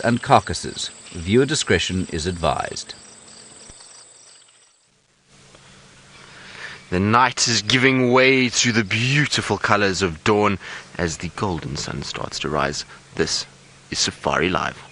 and carcasses. Viewer discretion is advised. The night is giving way to the beautiful colours of dawn as the golden sun starts to rise. This is Safari Live.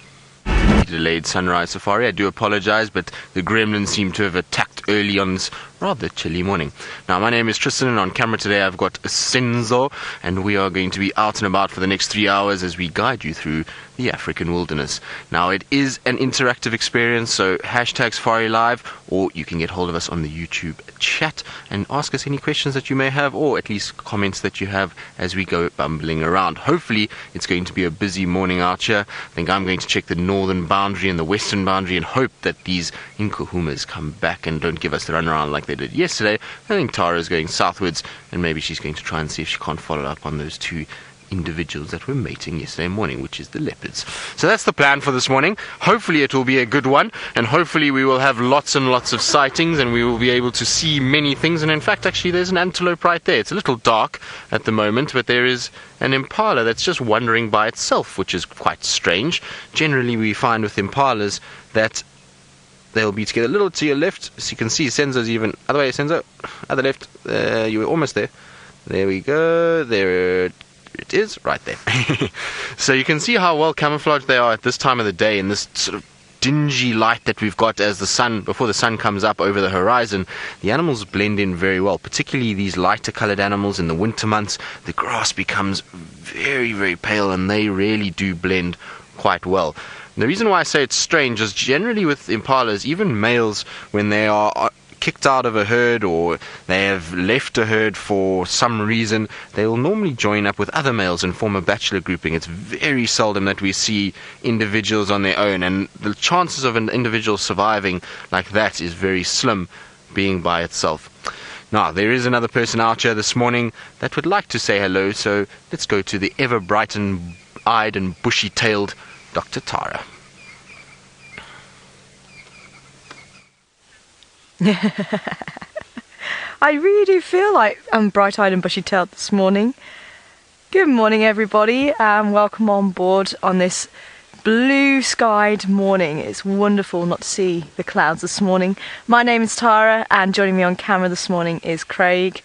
Delayed sunrise safari. I do apologize, but the gremlins seem to have attacked early on this rather chilly morning. Now, my name is Tristan, and on camera today I've got Senzo, and we are going to be out and about for the next 3 hours as we guide you through the African wilderness. Now, it is an interactive experience, so hashtag Safari Live, or you can get hold of us on the YouTube chat and ask us any questions that you may have, or at least comments that you have as we go bumbling around. Hopefully, it's going to be a busy morning out here. I think I'm going to check the northern boundary and the western boundary and hope that these Inkahumas come back and don't give us the runaround like they did yesterday. I think Tara's going southwards, and maybe she's going to try and see if she can't follow up on those two individuals that were mating yesterday morning, which is the leopards. So that's the plan for this morning. Hopefully it will be a good one, and hopefully we will have lots and lots of sightings, and we will be able to see many things. And in fact, actually, there's an antelope right there. It's a little dark at the moment, but there is an impala that's just wandering by itself, which is quite strange. Generally, we find with impalas that they'll be together. A little to your left, so you can see Senzo's even other way. Senzo, other left. You were almost there. There we go. There it is, right there. So you can see how well camouflaged they are at this time of the day in this sort of dingy light that we've got as the sun, before the sun comes up over the horizon. The animals blend in very well, particularly these lighter colored animals in the winter months. The grass becomes very, very pale, and they really do blend quite well. And the reason why I say it's strange is generally with impalas, even males, when they are kicked out of a herd or they have left a herd for some reason, they will normally join up with other males and form a bachelor grouping. It's very seldom that we see individuals on their own, and the chances of an individual surviving like that is very slim, being by itself. Now, there is another person out here this morning that would like to say hello, so let's go to the ever bright-eyed and bushy-tailed Dr. Tara. I really do feel like I'm bright-eyed and bushy-tailed this morning. Good morning, everybody, and welcome on board on this blue-skied morning. It's wonderful not to see the clouds this morning. My name is Tara, and joining me on camera this morning is Craig,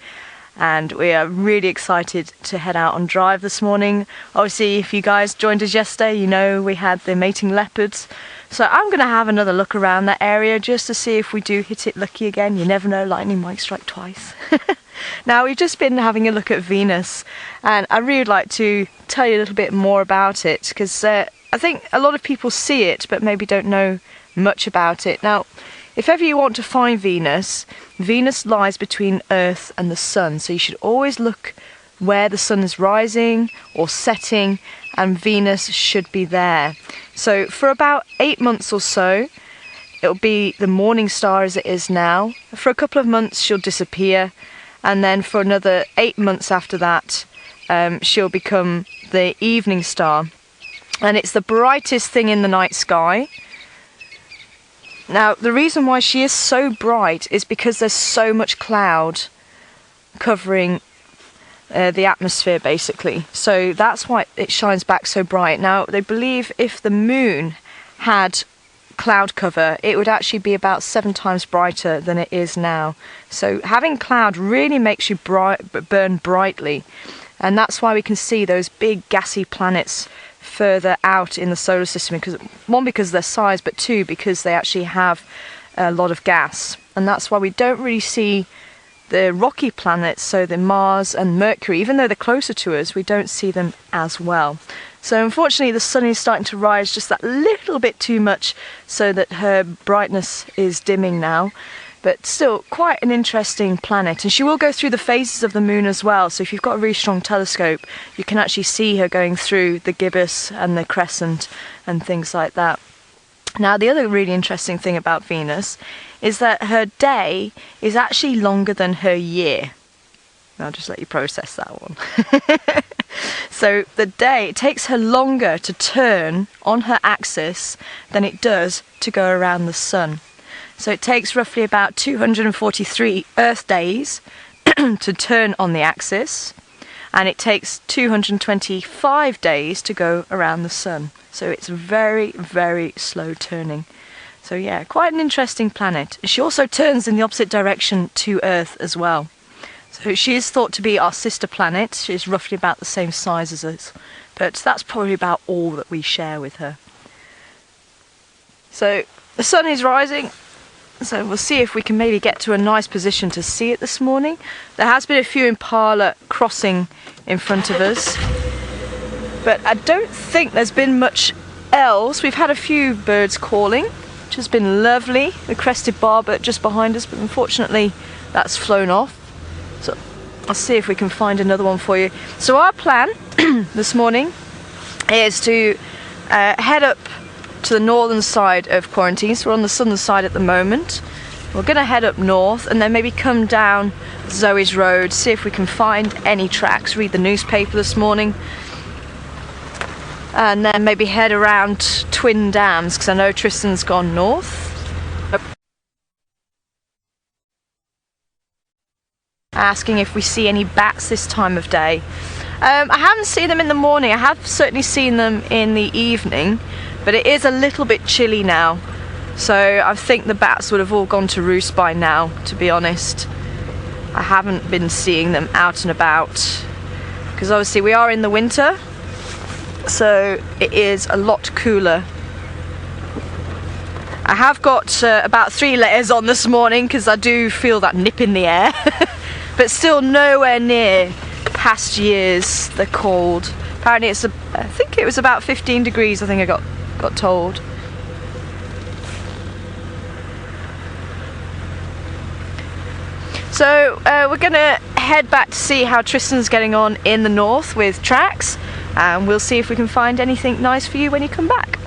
and we are really excited to head out on drive this morning. Obviously, if you guys joined us yesterday, you know we had the mating leopards. So I'm going to have another look around that area just to see if we do hit it lucky again. You never know, lightning might strike twice. Now, we've just been having a look at Venus, and I really would like to tell you a little bit more about it, because I think a lot of people see it but maybe don't know much about it. Now, if ever you want to find Venus, Venus lies between Earth and the Sun, so you should always look where the sun is rising or setting, and Venus should be there. So for about 8 months or so, it'll be the morning star as it is now. For a couple of months she'll disappear, and then for another 8 months after that, she'll become the evening star. And it's the brightest thing in the night sky. Now, the reason why she is so bright is because there's so much cloud covering the atmosphere, basically. So that's why it shines back so bright. Now, they believe if the moon had cloud cover, it would actually be about 7 times brighter than it is now. So having cloud really makes you burn brightly, and that's why we can see those big gassy planets further out in the solar system, because one, because of their size, but two, because they actually have a lot of gas. And that's why we don't really see the rocky planets, so the Mars and Mercury, even though they're closer to us, we don't see them as well. So unfortunately the sun is starting to rise just that little bit too much, so that her brightness is dimming now. But still quite an interesting planet, and she will go through the phases of the moon as well. So if you've got a really strong telescope, you can actually see her going through the gibbous and the crescent and things like that. Now, the other really interesting thing about Venus is that her day is actually longer than her year. I'll just let you process that one. So the day, it takes her longer to turn on her axis than it does to go around the sun. So it takes roughly about 243 Earth days to turn on the axis, and it takes 225 days to go around the sun. So it's very, very slow turning. So yeah, quite an interesting planet. She also turns in the opposite direction to Earth as well. So she is thought to be our sister planet. She's roughly about the same size as us, but that's probably about all that we share with her. So the sun is rising, so we'll see if we can maybe get to a nice position to see it this morning. There has been a few Impala crossing in front of us, but I don't think there's been much else. We've had a few birds calling, which has been lovely. The crested barbet just behind us, but unfortunately that's flown off. So I'll see if we can find another one for you. So our plan this morning is to head up to the northern side of quarantine. So we're on the southern side at the moment. We're going to head up north and then maybe come down Zoe's Road, see if we can find any tracks, read the newspaper this morning, and then maybe head around Twin Dams, because I know Tristan's gone north. Asking if we see any bats this time of day. I haven't seen them in the morning. I have certainly seen them in the evening, but it is a little bit chilly now. So I think the bats would have all gone to roost by now, to be honest. I haven't been seeing them out and about, because obviously we are in the winter. So it is a lot cooler. I have got about 3 layers on this morning because I do feel that nip in the air, but still nowhere near past years the cold. Apparently it's I think it was about 15 degrees, I think I got told. So we're gonna head back to see how Tristan's getting on in the north with tracks, and we'll see if we can find anything nice for you when you come back.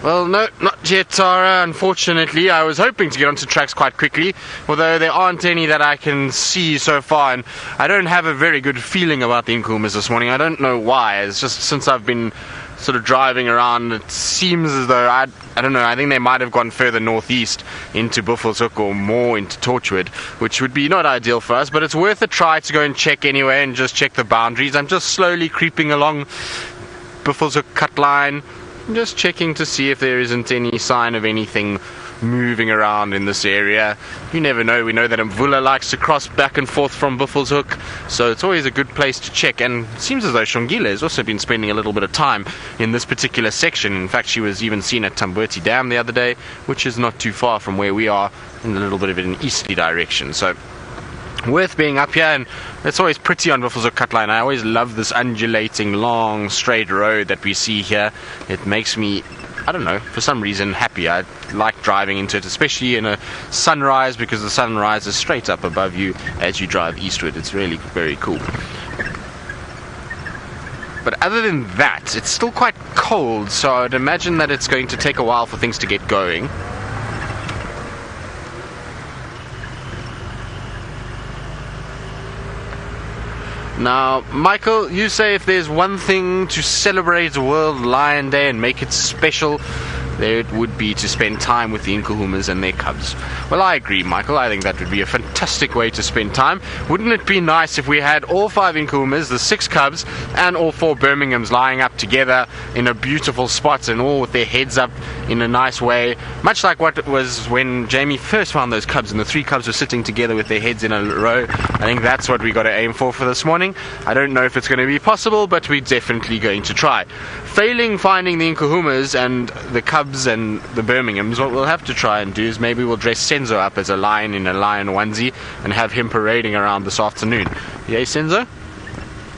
Well, no, not yet, Tara, unfortunately. I was hoping to get onto tracks quite quickly, although there aren't any that I can see so far, and I don't have a very good feeling about the Inkuhumas this morning. I don't know why. It's just since I've been sort of driving around, it seems as though, I don't know, I think they might have gone further northeast into Buffelshoek or more into Torchwood, which would be not ideal for us, but it's worth a try to go and check anyway and just check the boundaries. I'm just slowly creeping along Buffelshoek cut line, just checking to see if there isn't any sign of anything moving around in this area. You never know. We know that Mvula likes to cross back and forth from Buffelshoek, so it's always a good place to check. And it seems as though Shongile has also been spending a little bit of time in this particular section. In fact, she was even seen at Tambuti Dam the other day, which is not too far from where we are, in a little bit of an easterly direction. So worth being up here, and it's always pretty on Buffelshoek cut line. I always love this undulating long straight road that we see here. It makes me, I don't know, for some reason happy. I like driving into it, especially in a sunrise, because the sunrise is straight up above you as you drive eastward. It's really very cool. But other than that, it's still quite cold, so I'd imagine that it's going to take a while for things to get going. Now, Michael, you say if there's one thing to celebrate World Lion Day and make it special, there it would be to spend time with the Inkuhumas and their cubs. Well, I agree, Michael. I think that would be a fantastic way to spend time. Wouldn't it be nice if we had all 5 Inkuhumas, the 6 cubs, and all 4 Birminghams lying up together in a beautiful spot, and all with their heads up in a nice way, much like what it was when Jamie first found those cubs, and the 3 cubs were sitting together with their heads in a row. I think that's what we got to aim for this morning. I don't know if it's going to be possible, but we're definitely going to try. Failing finding the Inkuhumas and the cubs and the Birminghams, what we'll have to try and do is maybe we'll dress Senzo up as a lion in a lion onesie and have him parading around this afternoon. Yay, Senzo?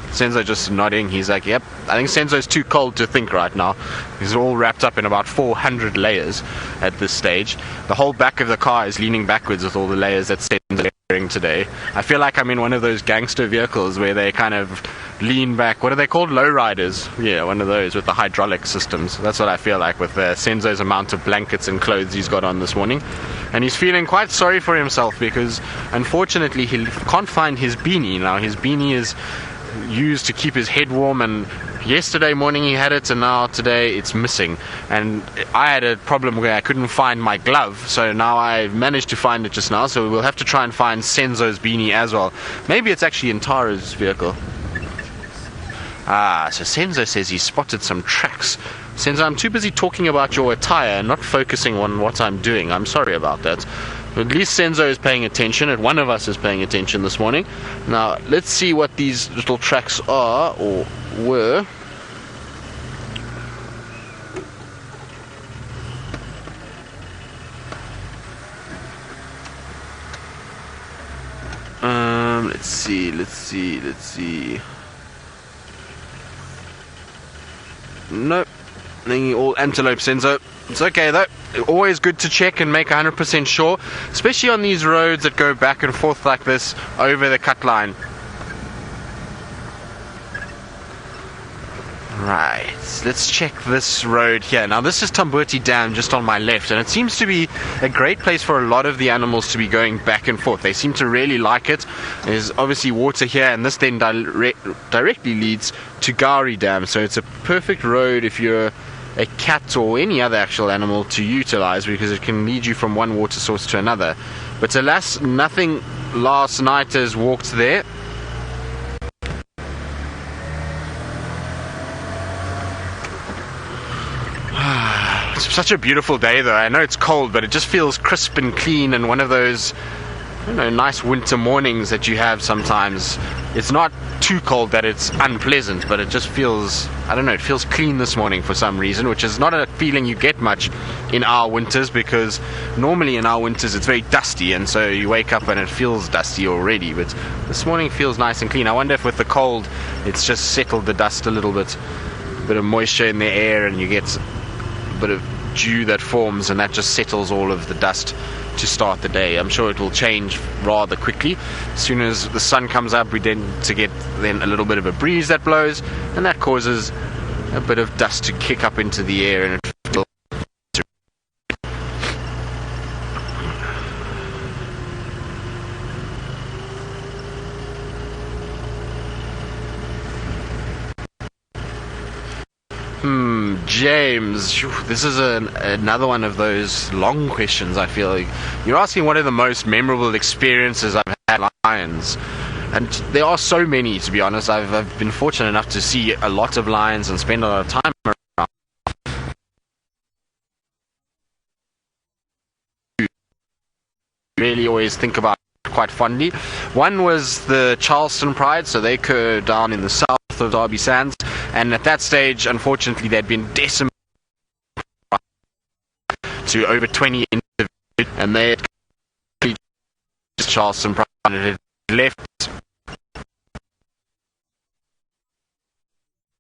Senzo just nodding. He's like, yep. I think Senzo's too cold to think right now. He's all wrapped up in about 400 layers at this stage. The whole back of the car is leaning backwards with all the layers that Senzo's wearing today. I feel like I'm in one of those gangster vehicles where they kind of lean back. What are they called? Lowriders. Yeah, one of those with the hydraulic systems. That's what I feel like with Senzo's amount of blankets and clothes he's got on this morning. And he's feeling quite sorry for himself because unfortunately he can't find his beanie. Now his beanie is used to keep his head warm, and yesterday morning he had it, and now today it's missing. And I had a problem where I couldn't find my glove, so now I've managed to find it just now, so we'll have to try and find Senzo's beanie as well. Maybe it's actually in Tara's vehicle. So Senzo says he spotted some tracks. Senzo, I'm too busy talking about your attire and not focusing on what I'm doing. I'm sorry about that. At least Senzo is paying attention, and one of us is paying attention this morning. Now, let's see what these little tracks are, or were. Let's see. Nope. All antelope, Senzo. It's okay though. Always good to check and make 100% sure, especially on these roads that go back and forth like this over the cut line. Right, let's check this road here. Now this is Tambuti Dam just on my left, and it seems to be a great place for a lot of the animals to be going back and forth. They seem to really like it. There's obviously water here, and this then directly leads to Gari Dam, so it's a perfect road if you're a cat or any other actual animal to utilize, because it can lead you from one water source to another. But alas, nothing last night has walked there. It's such a beautiful day though. I know it's cold, but it just feels crisp and clean, and one of those, nice winter mornings that you have sometimes. It's not too cold that it's unpleasant, but it just feels, it feels clean this morning for some reason, which is not a feeling you get much in our winters, because normally in our winters it's very dusty, and so you wake up and it feels dusty already. But this morning feels nice and clean. I wonder if with the cold it's just settled the dust a little bit, a bit of moisture in the air, and you get a bit of dew that forms, and that just settles all of the dust to start the day. I'm sure it will change rather quickly. As soon as the sun comes up, we tend to get then a little bit of a breeze that blows, and that causes a bit of dust to kick up into the air, and it feels James, this is another one of those long questions. I feel like you're asking what are the most memorable experiences I've had with lions, and there are so many, to be honest. I've been fortunate enough to see a lot of lions and spend a lot of time around. Really always think about it quite fondly. One was the Charleston Pride, so they occur down in the south of Derby Sands, and at that stage, unfortunately, they'd been decimated to over 20 individuals, and they had Charleston Pride had left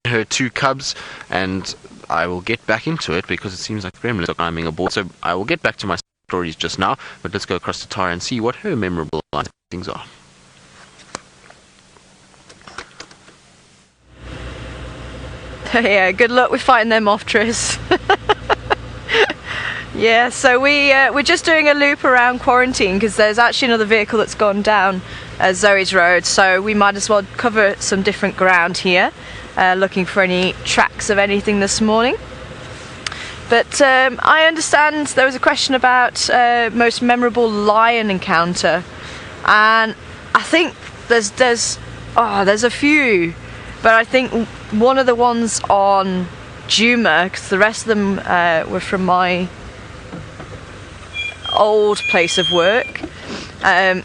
her 2 cubs, and I will get back into it because it seems like the gremlins are climbing aboard, so I will get back to my stories just now, but let's go across to Tara and see what her memorable things are. Yeah, good luck with fighting them off, Tris. Yeah, so we're just doing a loop around quarantine because there's actually another vehicle that's gone down Zoe's Road, so we might as well cover some different ground here, looking for any tracks of anything this morning. But I understand there was a question about most memorable lion encounter, and I think there's a few, but I think one of the ones on Djuma, because the rest of them were from my old place of work. And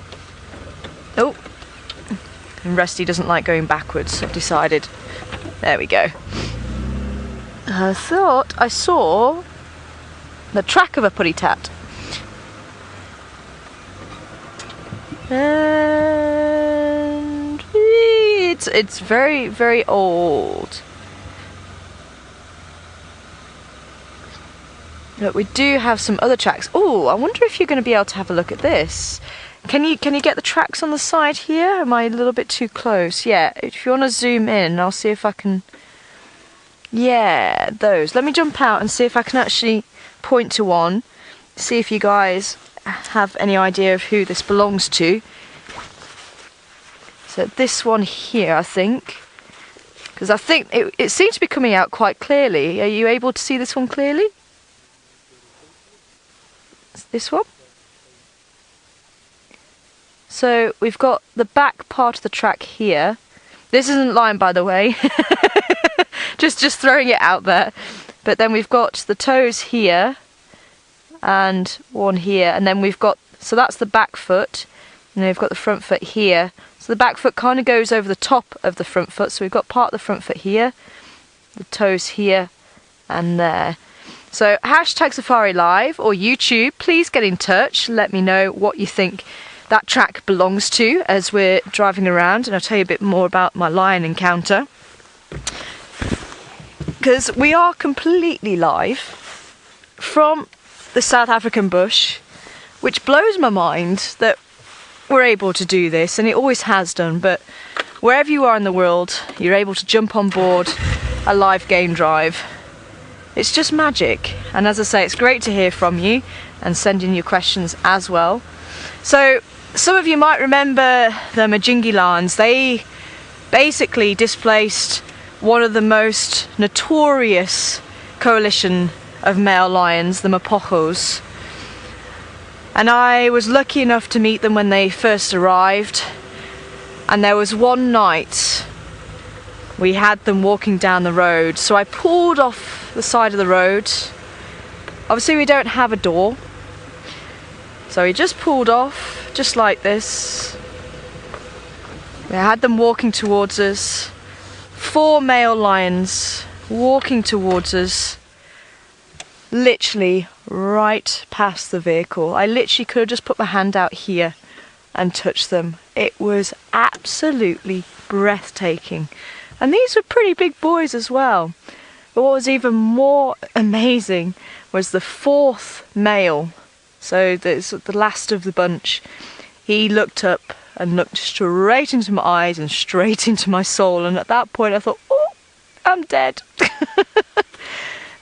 Rusty doesn't like going backwards, I've decided. There we go. I thought I saw the track of a putty tat. And it's very, very old. But we do have some other tracks. Oh, I wonder if you're going to be able to have a look at this. Can you get the tracks on the side here? Am I a little bit too close? Yeah, if you want to zoom in, I'll see if I can. Yeah, those. Let me jump out and see if I can actually point to one. See if you guys have any idea of who this belongs to. So this one here, I think. Because I think it seems to be coming out quite clearly. Are you able to see this one clearly? It's this one. So we've got the back part of the track here. This isn't Lion, by the way. just throwing it out there. But then we've got the toes here and one here, and then we've got, so that's the back foot, and then we've got the front foot here. So the back foot kind of goes over the top of the front foot, so we've got part of the front foot here, the toes here and there. So hashtag Safari Live or YouTube, please get in touch, let me know what you think that track belongs to as we're driving around, and I'll tell you a bit more about my lion encounter. Because we are completely live from the South African bush, which blows my mind that we're able to do this, and it always has done, but wherever you are in the world, you're able to jump on board a live game drive. It's just magic, and as I say, it's great to hear from you and send in your questions as well. So some of you might remember the Majingi lions. They basically displaced one of the most notorious coalition of male lions, the Mapojos. And I was lucky enough to meet them when they first arrived. And there was one night we had them walking down the road. So I pulled off the side of the road. Obviously we don't have a door. So we just pulled off, just like this. We had them walking towards us. 4 male lions walking towards us, literally right past the vehicle. I literally could have just put my hand out here and touched them. It was absolutely breathtaking. And these were pretty big boys as well. But what was even more amazing was the 4th male, so the last of the bunch. He looked up and looked straight into my eyes and straight into my soul, and at that point I thought, oh, I'm dead.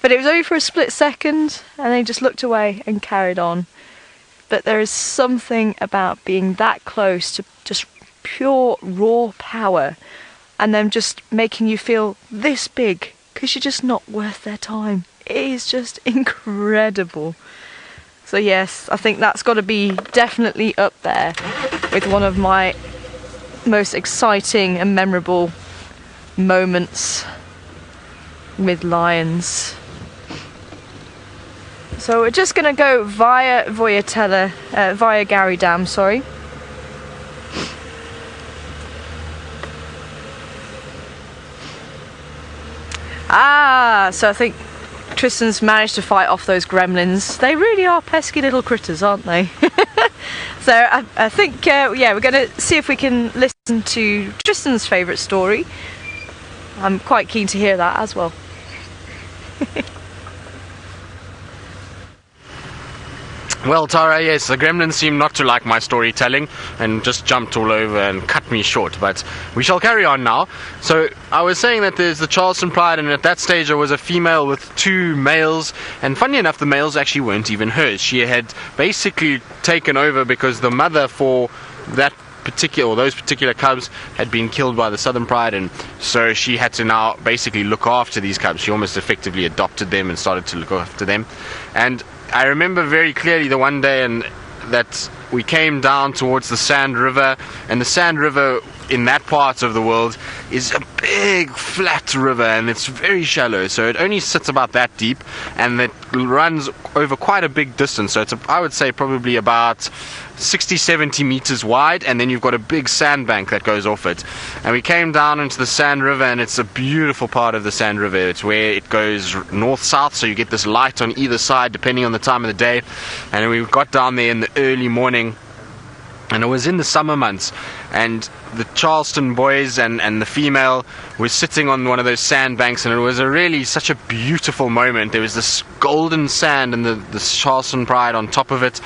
But it was only for a split second, and then he just looked away and carried on. But there is something about being that close to just pure raw power, and them just making you feel this big, because you're just not worth their time. It is just incredible. So yes, I think that's got to be definitely up there with one of my most exciting and memorable moments with lions. So we're just going to go via via Gary Dam, sorry. So I think Tristan's managed to fight off those gremlins. They really are pesky little critters, aren't they? So I think, yeah, we're going to see if we can listen to Tristan's favourite story. I'm quite keen to hear that as well. Well, Tara, yes, the gremlins seem not to like my storytelling and just jumped all over and cut me short, but we shall carry on now. So I was saying that there's the Charleston Pride, and at that stage there was a female with 2 males, and funny enough, the males actually weren't even hers. She had basically taken over because the mother for that particular, or those particular cubs, had been killed by the Southern Pride, and so she had to now basically look after these cubs. She almost effectively adopted them and started to look after them. And I remember very clearly the one day that we came down towards the Sand River, and the Sand River in that part of the world is a big flat river, and it's very shallow, so it only sits about that deep, and it runs over quite a big distance. So it's I would say probably about 60-70 meters wide, and then you've got a big sandbank that goes off it. And we came down into the Sand River, and it's a beautiful part of the Sand River. It's where it goes north-south, so you get this light on either side depending on the time of the day. And we got down there in the early morning, and it was in the summer months, and the Charleston boys and the female were sitting on one of those sandbanks, and it was such a beautiful moment. There was this golden sand and the Charleston Pride on top of it.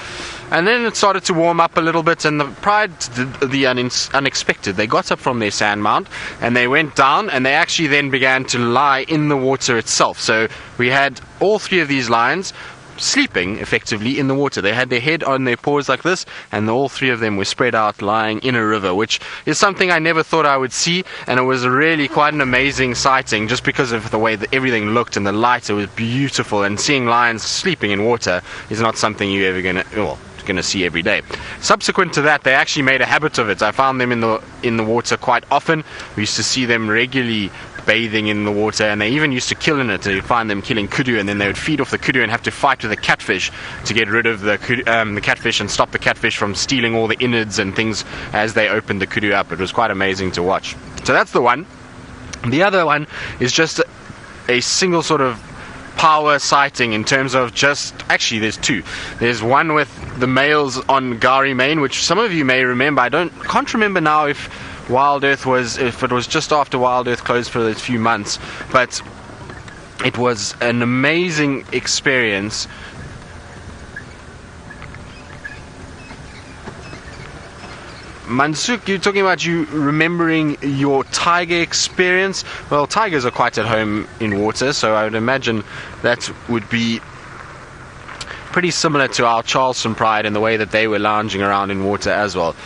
And then it started to warm up a little bit, and the Pride did the unexpected. They got up from their sand mount, and they went down, and they actually then began to lie in the water itself. So we had all 3 of these lions sleeping effectively in the water. They had their head on their paws like this, and all 3 of them were spread out lying in a river, which is something I never thought I would see, and it was really quite an amazing sighting just because of the way that everything looked and the light. It was beautiful, and seeing lions sleeping in water is not something you're ever going to see every day. Subsequent to that, they actually made a habit of it. I found them in the water quite often. We used to see them regularly bathing in the water, and they even used to kill in it. They'd find them killing kudu, and then they would feed off the kudu and have to fight with the catfish to get rid of the catfish and stop the catfish from stealing all the innards and things as they opened the kudu up. It was quite amazing to watch. So that's the one. The other one is just a single sort of power sighting in terms of actually there's two. There's one with the males on Gari Main, which some of you may remember. Can't remember now if it was just after Wild Earth closed for those few months, but it was an amazing experience. Mansuk, you're talking about you remembering your tiger experience. Well, tigers are quite at home in water, so I would imagine that would be pretty similar to our Charleston Pride in the way that they were lounging around in water as well.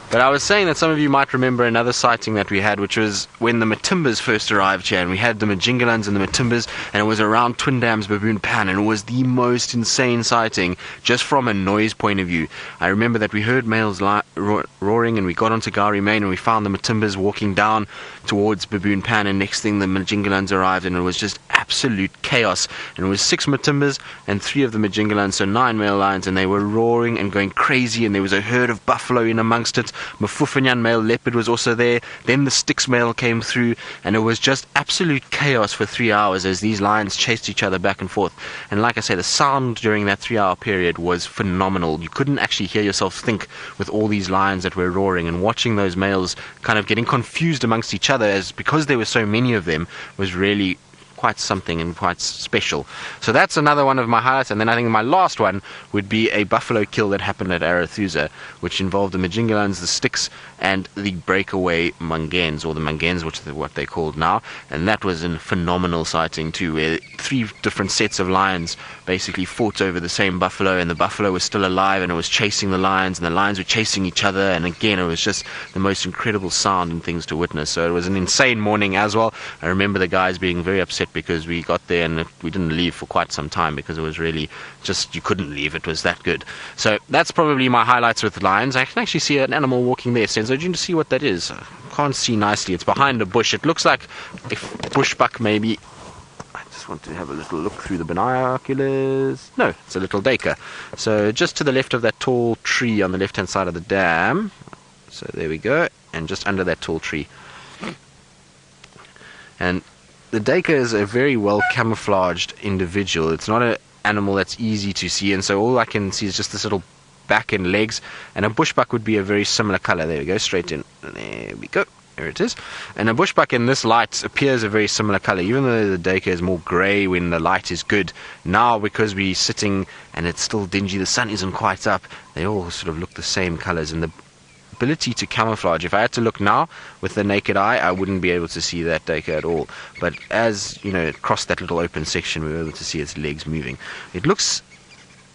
But I was saying that some of you might remember another sighting that we had, which was when the Matimbas first arrived here, and we had the Majingalans and the Matimbas, and it was around Twin Dam's Baboon Pan, and it was the most insane sighting just from a noise point of view. I remember that we heard males roaring, and we got onto Gari Main, and we found the Matimbas walking down towards Baboon Pan, and next thing the Majingalans arrived, and it was just absolute chaos. And it was 6 Matimbas and 3 of the Majingalans, so 9 male lions, and they were roaring and going crazy, and there was a herd of buffalo in amongst it. Mafufanyan male leopard was also there. Then the Styx male came through, and it was just absolute chaos for 3 hours as these lions chased each other back and forth. And like I say, the sound during that 3-hour period was phenomenal. You couldn't actually hear yourself think with all these lions that were roaring, and watching those males kind of getting confused amongst each other, as because there were so many of them, was really quite something and quite special. So that's another one of my highlights. And then I think my last one would be a buffalo kill that happened at Arathusa, which involved the Majingalans, the Styx, and the breakaway Mangens, or the Mangens, which is what they're called now. And that was a phenomenal sighting too, where 3 different sets of lions basically fought over the same buffalo, and the buffalo was still alive, and it was chasing the lions, and the lions were chasing each other. And again, it was just the most incredible sound and things to witness. So it was an insane morning as well. I remember the guys being very upset because we got there and we didn't leave for quite some time, because it was really just, you couldn't leave, it was that good. So that's probably my highlights with lions. I can actually see an animal walking there. Senzo, do you see what that is? I can't see nicely. It's behind a bush. It looks like a bushbuck maybe. I just want to have a little look through the binoculars. No, it's a little Duiker. So just to the left of that tall tree on the left hand side of the dam. So there we go, and just under that tall tree. And the Duiker is a very well camouflaged individual. It's not an animal that's easy to see, and so all I can see is just this little back and legs, and a bushbuck would be a very similar color. There we go, straight in. There we go. There it is. And a bushbuck in this light appears a very similar color, even though the Duiker is more grey when the light is good. Now, because we're sitting and it's still dingy, the sun isn't quite up, they all sort of look the same colors. And the ability to camouflage, if I had to look now with the naked eye, I wouldn't be able to see that Duiker at all. But as, you know, it crossed that little open section, we were able to see its legs moving. It looks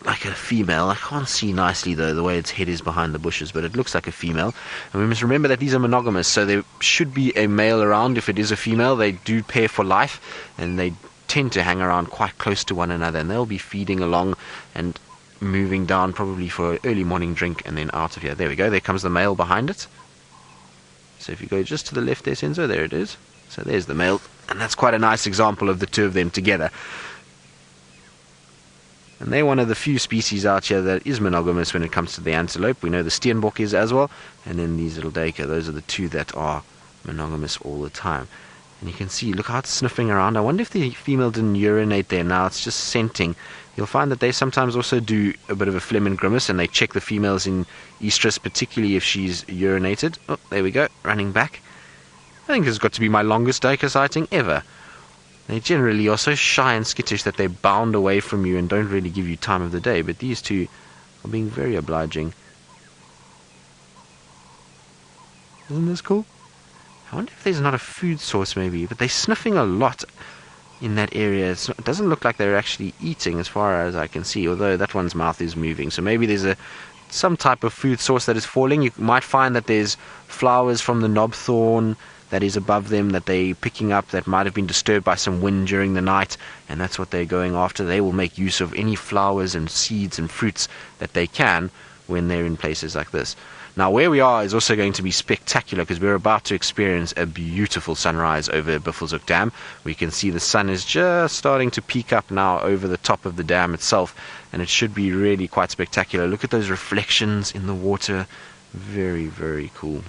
like a female. I can't see nicely though the way its head is behind the bushes, but it looks like a female. And we must remember that these are monogamous, so there should be a male around. If it is a female, they do pair for life, and they tend to hang around quite close to one another, and they'll be feeding along and moving down probably for an early morning drink and then out of here. There we go, there comes the male behind it. So if you go just to the left there, Senzo, there it is. So there's the male, and that's quite a nice example of the two of them together. And they're one of the few species out here that is monogamous when it comes to the antelope. We know the Steenbok is as well, and then these little Duiker, those are the two that are monogamous all the time. And you can see, look how it's sniffing around. I wonder if the female didn't urinate there now, it's just scenting. You'll find that they sometimes also do a bit of a phlegm and grimace, and they check the females in estrus, particularly if she's urinated. Oh, there we go, running back. I think this has got to be my longest Duiker sighting ever. They generally are so shy and skittish that they bound away from you and don't really give you time of the day, but these two are being very obliging. Isn't this cool? I wonder if there's not a food source maybe, but they're sniffing a lot in that area. It doesn't look like they're actually eating as far as I can see, although that one's mouth is moving, so maybe there's some type of food source that is falling. You might find that there's flowers from the knobthorn that is above them that they're picking up that might have been disturbed by some wind during the night, and that's what they're going after. They will make use of any flowers and seeds and fruits that they can when they're in places like this. Now where we are is also going to be spectacular because we're about to experience a beautiful sunrise over Buffelshoek Dam. We can see the sun is just starting to peek up now over the top of the dam itself, and it should be really quite spectacular. Look at those reflections in the water. Very, very cool.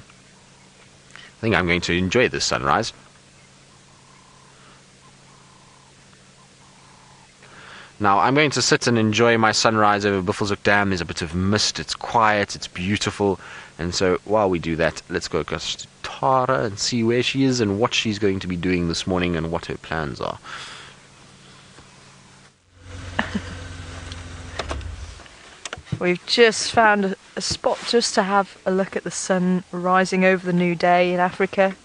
I think I'm going to enjoy this sunrise. Now I'm going to sit and enjoy my sunrise over Buffelshoek Dam. There's a bit of mist, it's quiet, it's beautiful, and so while we do that, let's go across to Tara and see where she is and what she's going to be doing this morning and what her plans are. We've just found a spot just to have a look at the sun rising over the new day in Africa.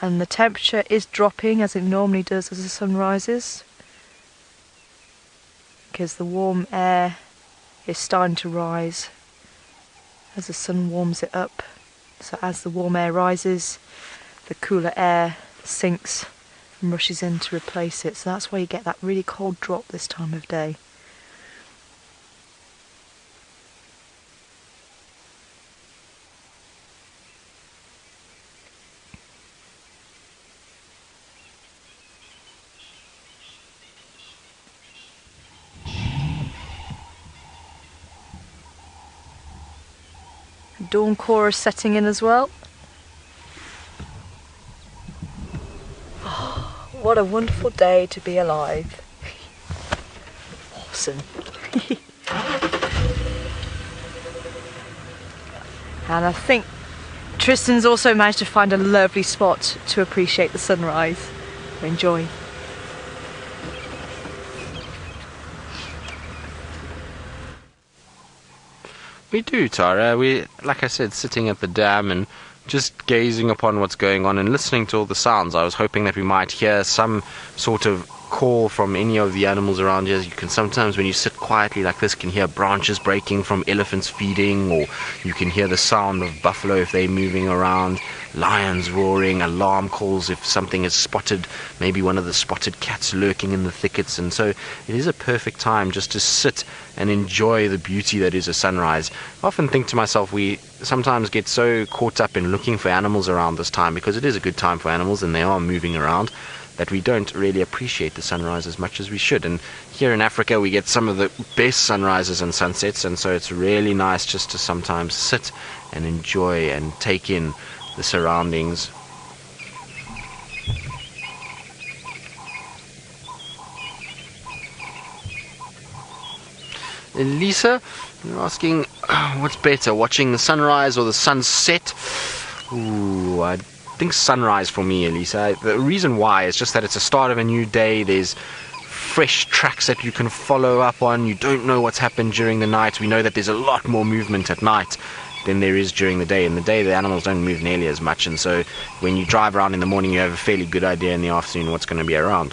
And the temperature is dropping as it normally does as the sun rises, because the warm air is starting to rise as the sun warms it up. So as the warm air rises, the cooler air sinks and rushes in to replace it. So that's why you get that really cold drop this time of day. Dawn chorus setting in as well. Oh, what a wonderful day to be alive. Awesome. And I think Tristan's also managed to find a lovely spot to appreciate the sunrise. Enjoy. We do, Tara. We, like I said, sitting at the dam and just gazing upon what's going on and listening to all the sounds. I was hoping that we might hear some sort of call from any of the animals around here. You can sometimes, when you sit quietly like this, can hear branches breaking from elephants feeding, or you can hear the sound of buffalo if they're moving around, lions roaring, alarm calls if something is spotted, maybe one of the spotted cats lurking in the thickets. And so it is a perfect time just to sit and enjoy the beauty that is a sunrise. I often think to myself, we sometimes get so caught up in looking for animals around this time, because it is a good time for animals and they are moving around, that we don't really appreciate the sunrise as much as we should. And here in Africa we get some of the best sunrises and sunsets, and so it's really nice just to sometimes sit and enjoy and take in the surroundings. Lisa, you're asking what's better, watching the sunrise or the sunset? Ooh, I think sunrise for me, Elisa. The reason why is just that it's a start of a new day. There's fresh tracks that you can follow up on. You don't know what's happened during the night. We know that there's a lot more movement at night than there is during the day. In the day, the animals don't move nearly as much, and so when you drive around in the morning, you have a fairly good idea in the afternoon what's going to be around.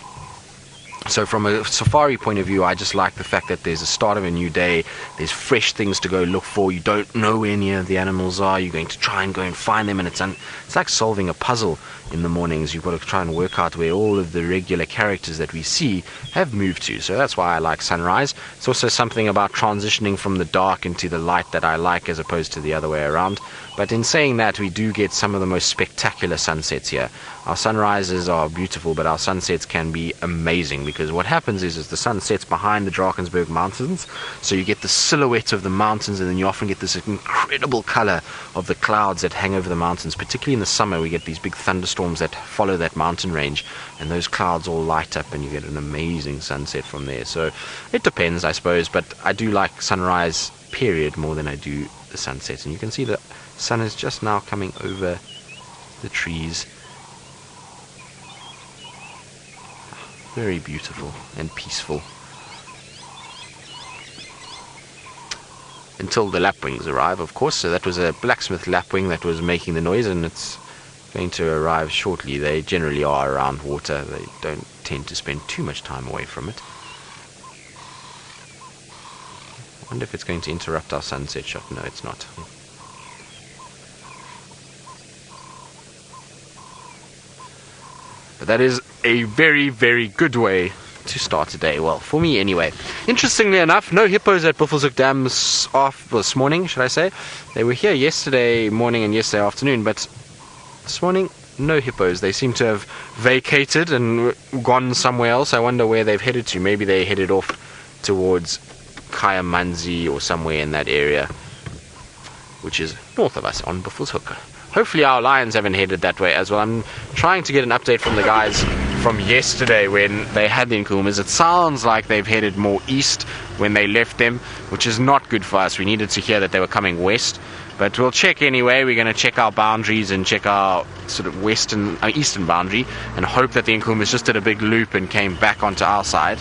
So from a safari point of view, I just like the fact that there's a start of a new day. There's fresh things to go look for. You don't know where any of the animals are. You're going to try and go and find them, and it's like solving a puzzle in the mornings. You've got to try and work out where all of the regular characters that we see have moved to. So that's why I like sunrise. It's also something about transitioning from the dark into the light that I like, as opposed to the other way around. But in saying that, we do get some of the most spectacular sunsets here. Our sunrises are beautiful, but our sunsets can be amazing, because what happens is the sun sets behind the Drakensberg Mountains, so you get the silhouette of the mountains, and then you often get this incredible color of the clouds that hang over the mountains. Particularly in the summer, we get these big thunderstorms that follow that mountain range, and those clouds all light up, and you get an amazing sunset from there. So it depends, I suppose, but I do like sunrise period more than I do the sunset. And you can see the sun is just now coming over the trees. Very beautiful and peaceful. Until the lapwings arrive, of course. So that was a blacksmith lapwing that was making the noise, and it's going to arrive shortly. They generally are around water. They don't tend to spend too much time away from it. I wonder if it's going to interrupt our sunset shot. No, it's not. But that is a very, very good way to start a day. Well, for me anyway. Interestingly enough, no hippos at Buffelshoek Dam this morning, should I say. They were here yesterday morning and yesterday afternoon, but this morning, no hippos. They seem to have vacated and gone somewhere else. I wonder where they've headed to. Maybe they headed off towards Kyamanzi or somewhere in that area, which is north of us on Buffelshoek. Hopefully our lions haven't headed that way as well. I'm trying to get an update from the guys from yesterday when they had the Nkumas. It sounds like they've headed more east when they left them, which is not good for us. We needed to hear that they were coming west. But we'll check anyway. We're going to check our boundaries and check our sort of eastern boundary and hope that the Nkumas just did a big loop and came back onto our side.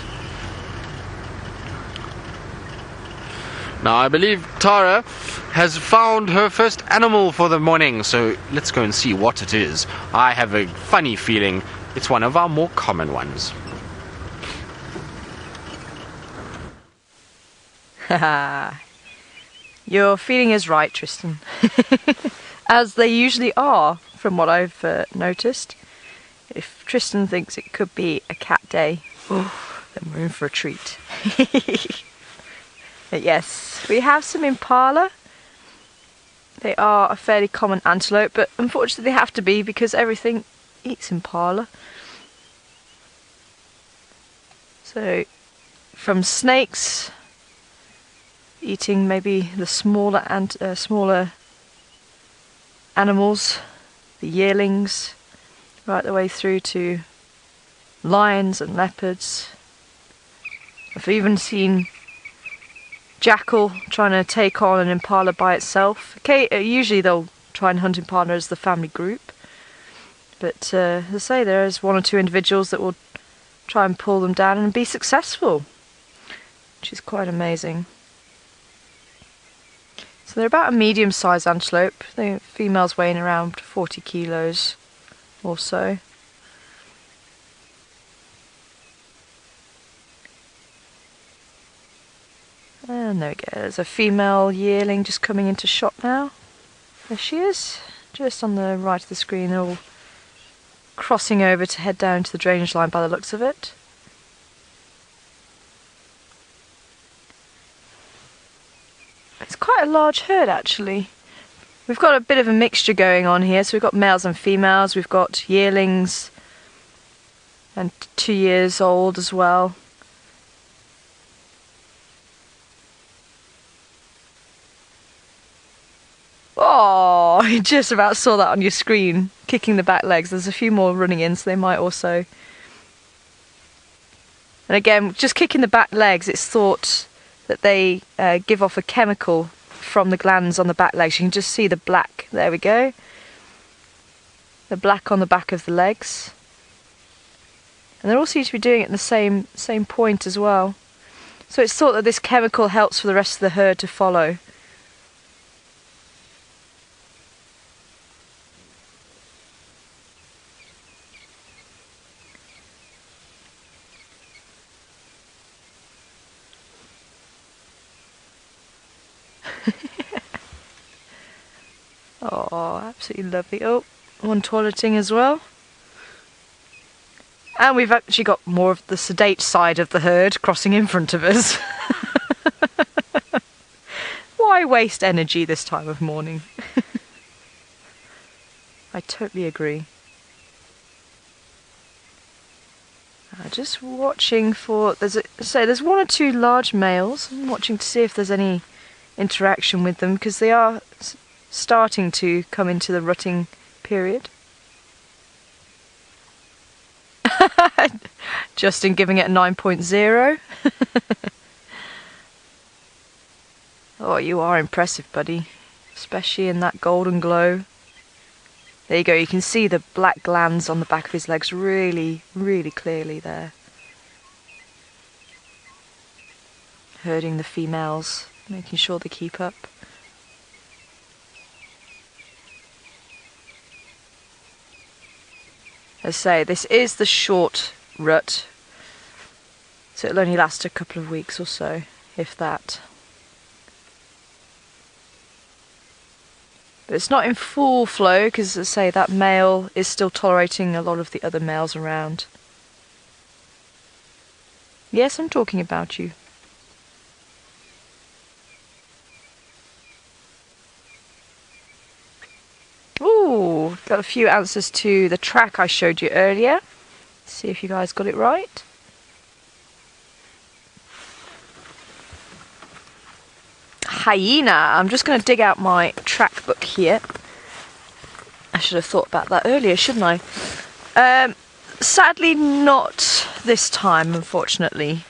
Now, I believe Tara has found her first animal for the morning, so let's go and see what it is. I have a funny feeling it's one of our more common ones. Haha. Your feeling is right, Tristan. As they usually are, from what I've noticed. If Tristan thinks it could be a cat day, then we're in for a treat. But yes, we have some Impala. They are a fairly common antelope, but unfortunately they have to be because everything eats Impala. So, from snakes, eating maybe the smaller animals, the yearlings, right the way through to lions and leopards. I've even seen jackal trying to take on an impala by itself. Okay, usually they'll try and hunt impala as the family group, but as I say, there is one or two individuals that will try and pull them down and be successful, which is quite amazing. So they're about a medium-sized antelope. The females weighing around 40 kilos or so. And there we go, there's a female yearling just coming into shot now. There she is, just on the right of the screen, all crossing over to head down to the drainage line by the looks of it. It's quite a large herd actually. We've got a bit of a mixture going on here, so we've got males and females, we've got yearlings and 2 years old as well. Oh, I just about saw that on your screen, kicking the back legs. There's a few more running in, so they might also... And again, just kicking the back legs, it's thought that they give off a chemical from the glands on the back legs. You can just see the black, there we go. The black on the back of the legs. And they all seem to be doing it in the same point as well. So it's thought that this chemical helps for the rest of the herd to follow. Oh, absolutely lovely. Oh, one toileting as well. And we've actually got more of the sedate side of the herd crossing in front of us. Why waste energy this time of morning? I totally agree. Just watching for... There's one or two large males. I'm watching to see if there's any interaction with them, because they are starting to come into the rutting period. Justin giving it a 9.0. Oh, you are impressive, buddy. Especially in that golden glow. There you go, you can see the black glands on the back of his legs really, really clearly there. Herding the females, making sure they keep up. As I say, this is the short rut, so it'll only last a couple of weeks or so, if that. But it's not in full flow because, as I say, that male is still tolerating a lot of the other males around. Yes, I'm talking about you. Ooh, got a few answers to the track I showed you earlier. See if you guys got it right. Hyena. I'm just going to dig out my track book here. I should have thought about that earlier, shouldn't I? Sadly, not this time, unfortunately.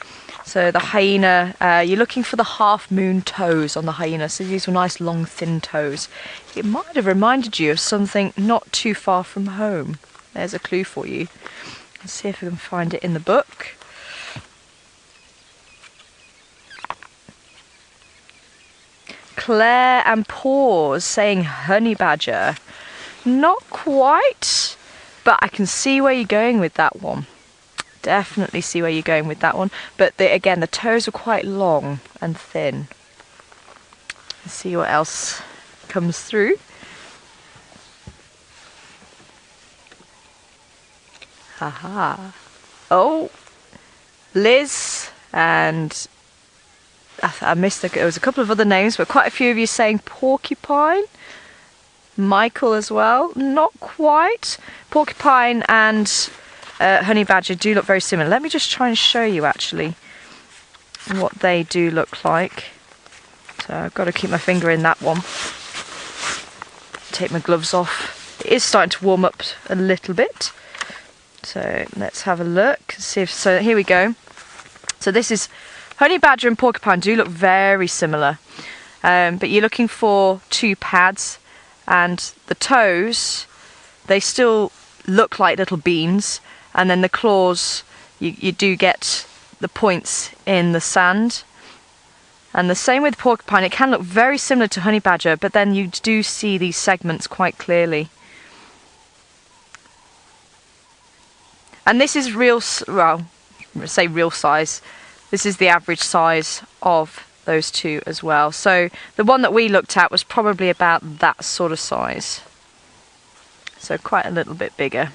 So the hyena, you're looking for the half-moon toes on the hyena. So these were nice, long, thin toes. It might have reminded you of something not too far from home. There's a clue for you. Let's see if we can find it in the book. Claire and Paws saying honey badger. Not quite, but I can see where you're going with that one. Definitely see where you're going with that one. But again, the toes are quite long and thin. Let's see what else comes through. Haha. Oh, Liz and I missed it. There was a couple of other names, but quite a few of you saying porcupine. Michael as well. Not quite. Porcupine and honey badger do look very similar. Let me just try and show you actually what they do look like. So I've got to keep my finger in that one. Take my gloves off. It is starting to warm up a little bit. So let's have a look. See if so. Here we go. So this is honey badger and porcupine do look very similar, but you're looking for two pads, and the toes, they still look like little beans, and then the claws, you do get the points in the sand. And the same with porcupine, it can look very similar to honey badger, but then you do see these segments quite clearly. And this is real, well, say real size. This is the average size of those two as well. So the one that we looked at was probably about that sort of size. So quite a little bit bigger.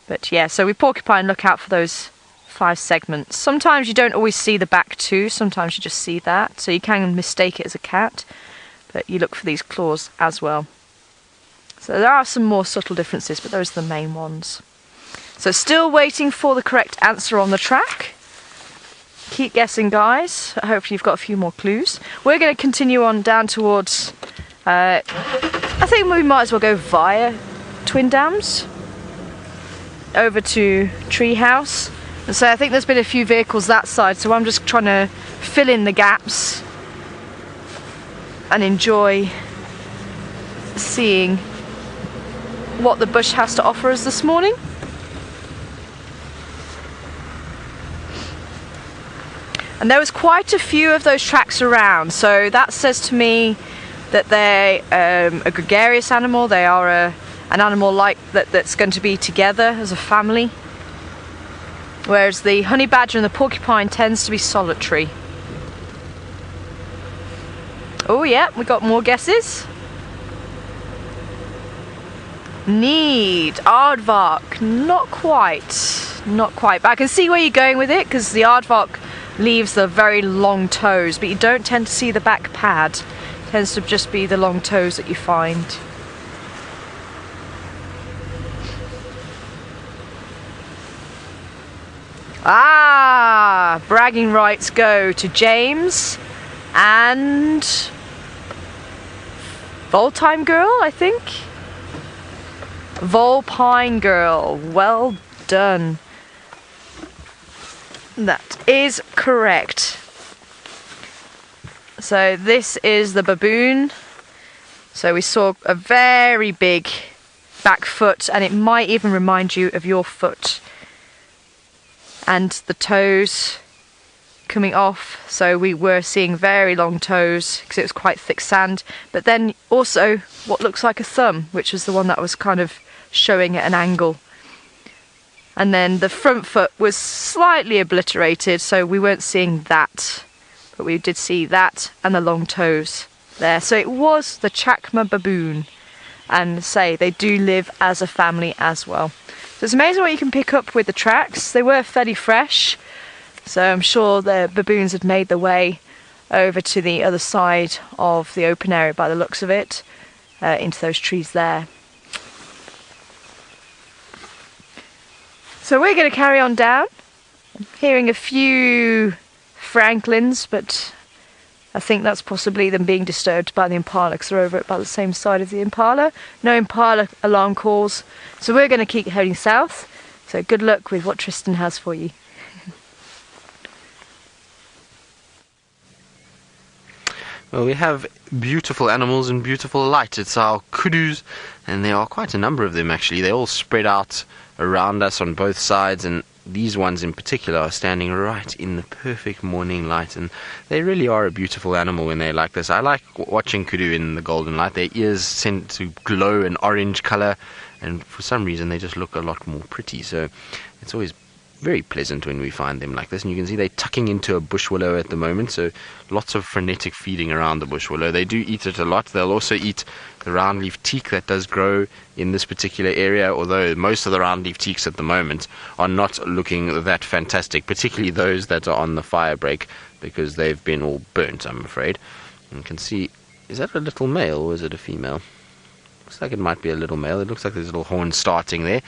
But yeah, so with porcupine, look out for those 5 segments. Sometimes you don't always see the back too, sometimes you just see that. So you can mistake it as a cat, but you look for these claws as well. So there are some more subtle differences, but those are the main ones. So still waiting for the correct answer on the track. Keep guessing, guys. Hopefully you've got a few more clues. We're going to continue on down towards, I think we might as well go via Twin Dams over to Treehouse. And so I think there's been a few vehicles that side, so I'm just trying to fill in the gaps and enjoy seeing what the bush has to offer us this morning. And there was quite a few of those tracks around, so that says to me that they're a gregarious animal. They are an animal like that's going to be together as a family, whereas the honey badger and the porcupine tends to be solitary. Oh yeah, we got more guesses. Need aardvark, not quite, but I can see where you're going with it, because the aardvark leaves the very long toes, but you don't tend to see the back pad. It tends to just be the long toes that you find. Ah, bragging rights go to James and Voltime Girl, I think. Volpine Girl, well done. That is correct. So this is the baboon. So we saw a very big back foot, and it might even remind you of your foot. And the toes coming off, so we were seeing very long toes because it was quite thick sand, but then also what looks like a thumb, which was the one that was kind of showing at an angle. And then the front foot was slightly obliterated, so we weren't seeing that, but we did see that and the long toes. there. So it was the Chakma baboon, and say they do live as a family as well. So it's amazing what you can pick up with the tracks. They were fairly fresh, so I'm sure the baboons had made their way over to the other side of the open area by the looks of it, into those trees there. So we're going to carry on down. I'm hearing a few Franklins, but I think that's possibly them being disturbed by the Impala, because they're over by the same side of the Impala. No Impala alarm calls. So we're going to keep heading south. So good luck with what Tristan has for you. Well, we have beautiful animals and beautiful light. It's our kudus, and there are quite a number of them actually. They all spread out around us on both sides, and these ones in particular are standing right in the perfect morning light, and they really are a beautiful animal when they're like this. I like watching kudu in the golden light. Their ears tend to glow an orange color, and for some reason they just look a lot more pretty. So it's always very pleasant when we find them like this. And you can see they're tucking into a bush willow at the moment, so lots of frenetic feeding around the bush willow. They do eat it a lot. They'll also eat the roundleaf teak that does grow in this particular area, although most of the roundleaf teaks at the moment are not looking that fantastic, particularly those that are on the fire break, because they've been all burnt, I'm afraid. And you can see, is that a little male or is it a female? Looks like it might be a little male. It looks like there's little horns starting there,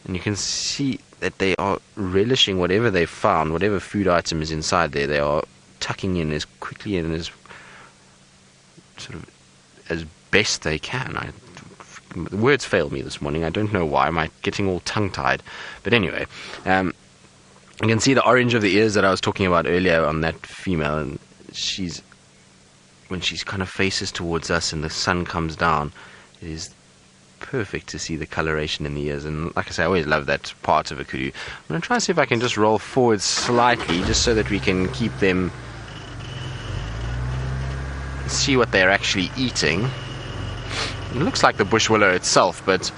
and you can see that they are relishing whatever they've found, whatever food item is inside there. They are tucking in as quickly and as sort of as best they can. The words fail me this morning. I don't know why. I'm getting all tongue-tied. But anyway, you can see the orange of the ears that I was talking about earlier on that female, and when she's kind of faces towards us and the sun comes down, it is perfect to see the coloration in the ears. And like I say, I always love that part of a kudu. I'm going to try and see if I can just roll forward slightly, just so that we can keep them, see what they're actually eating. It looks like the bush willow itself, but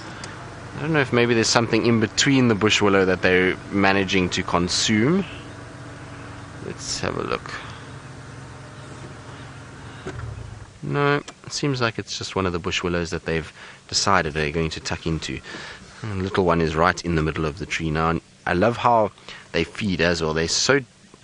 I don't know if maybe there's something in between the bush willow that they're managing to consume. Let's have a look. No, it seems like it's just one of the bush willows that they've decided they're going to tuck into. And the little one is right in the middle of the tree now. And I love how they feed as well. They're so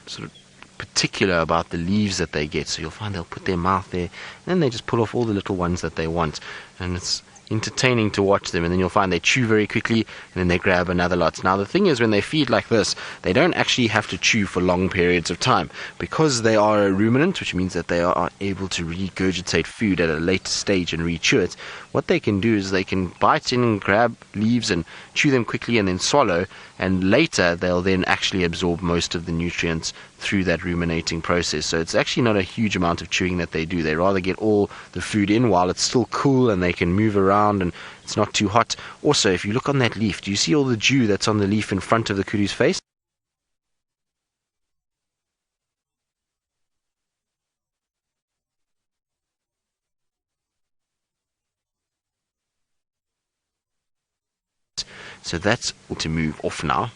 sort of particular about the leaves that they get. So you'll find they'll put their mouth there, and then they just pull off all the little ones that they want. And it's entertaining to watch them. And then you'll find they chew very quickly, and then they grab another lot. Now the thing is, when they feed like this, they don't actually have to chew for long periods of time, because they are a ruminant, which means that they are able to regurgitate food at a later stage and rechew it. What they can do is they can bite in and grab leaves and chew them quickly and then swallow, and later they'll then actually absorb most of the nutrients through that ruminating process. So it's actually not a huge amount of chewing that they do. They rather get all the food in while it's still cool and they can move around and it's not too hot. Also, if you look on that leaf, do you see all the dew that's on the leaf in front of the kudu's face? So that's to move off now.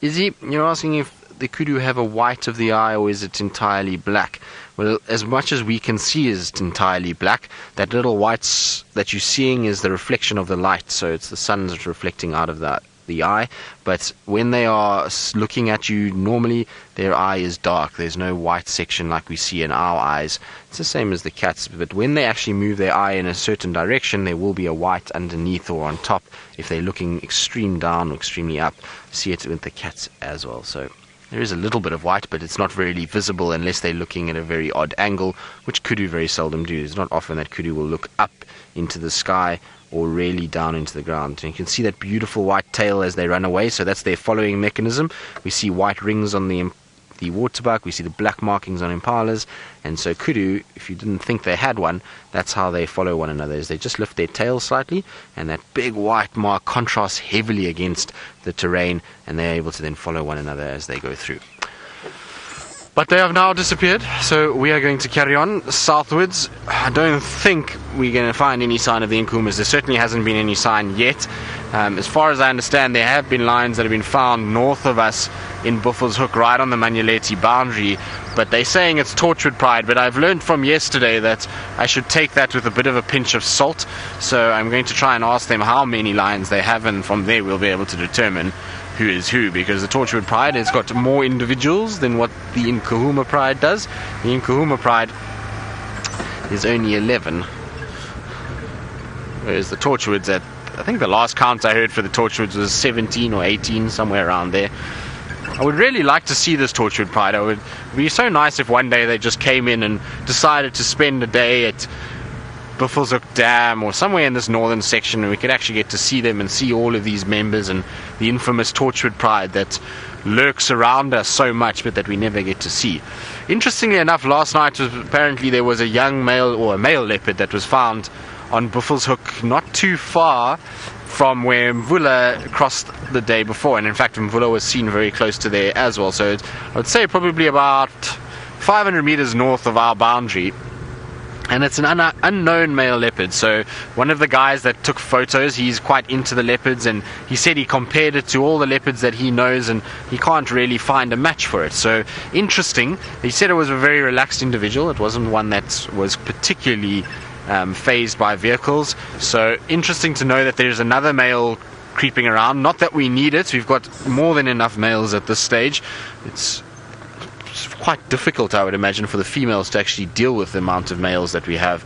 Izzy, you're asking if the kudu have a white of the eye or is it entirely black? Well, as much as we can see is it entirely black. That little whites that you're seeing is the reflection of the light, so it's the sun's reflecting out of the eye. But when they are looking at you normally, their eye is dark. There's no white section like we see in our eyes. It's the same as the cats, but when they actually move their eye in a certain direction, there will be a white underneath or on top. If they're looking extreme down or extremely up, see it with the cats as well. So there is a little bit of white, but it's not really visible unless they're looking at a very odd angle, which kudu very seldom do. It's not often that kudu will look up into the sky or really down into the ground. And you can see that beautiful white tail as they run away, so that's their following mechanism. We see white rings on the waterbuck, we see the black markings on impalas, and so kudu, if you didn't think they had one, that's how they follow one another, is they just lift their tail slightly, and that big white mark contrasts heavily against the terrain, and they're able to then follow one another as they go through. But they have now disappeared, so we are going to carry on southwards. I don't think we're going to find any sign of the Nkumas. There certainly hasn't been any sign yet. As far as I understand, there have been lions that have been found north of us in Buffelshoek, right on the Manyeleti boundary, but they're saying it's Torchwood Pride. But I've learned from yesterday that I should take that with a bit of a pinch of salt, so I'm going to try and ask them how many lions they have, and from there we'll be able to determine who is who, because the Torchwood Pride has got more individuals than what the Nkahuma Pride does. The Nkahuma Pride is only 11, whereas the Torchwoods, at I think the last count I heard for the Torchwoods was 17 or 18, somewhere around there. I would really like to see this Torchwood Pride. It would be so nice if one day they just came in and decided to spend a day at Buffelshoek Dam or somewhere in this northern section, and we could actually get to see them and see all of these members and the infamous Torchwood Pride that lurks around us so much but that we never get to see. Interestingly enough, last night apparently there was a young male, or a male leopard, that was found on Buffelshoek not too far from where Mvula crossed the day before, and in fact Mvula was seen very close to there as well, so I would say probably about 500 meters north of our boundary. And it's an unknown male leopard. So one of the guys that took photos, he's quite into the leopards, and he said he compared it to all the leopards that he knows, and he can't really find a match for it. So interesting. He said it was a very relaxed individual. It wasn't one that was particularly phased by vehicles. So interesting to know that there's another male creeping around. Not that we need it. We've got more than enough males at this stage. It's quite difficult, I would imagine, for the females to actually deal with the amount of males that we have.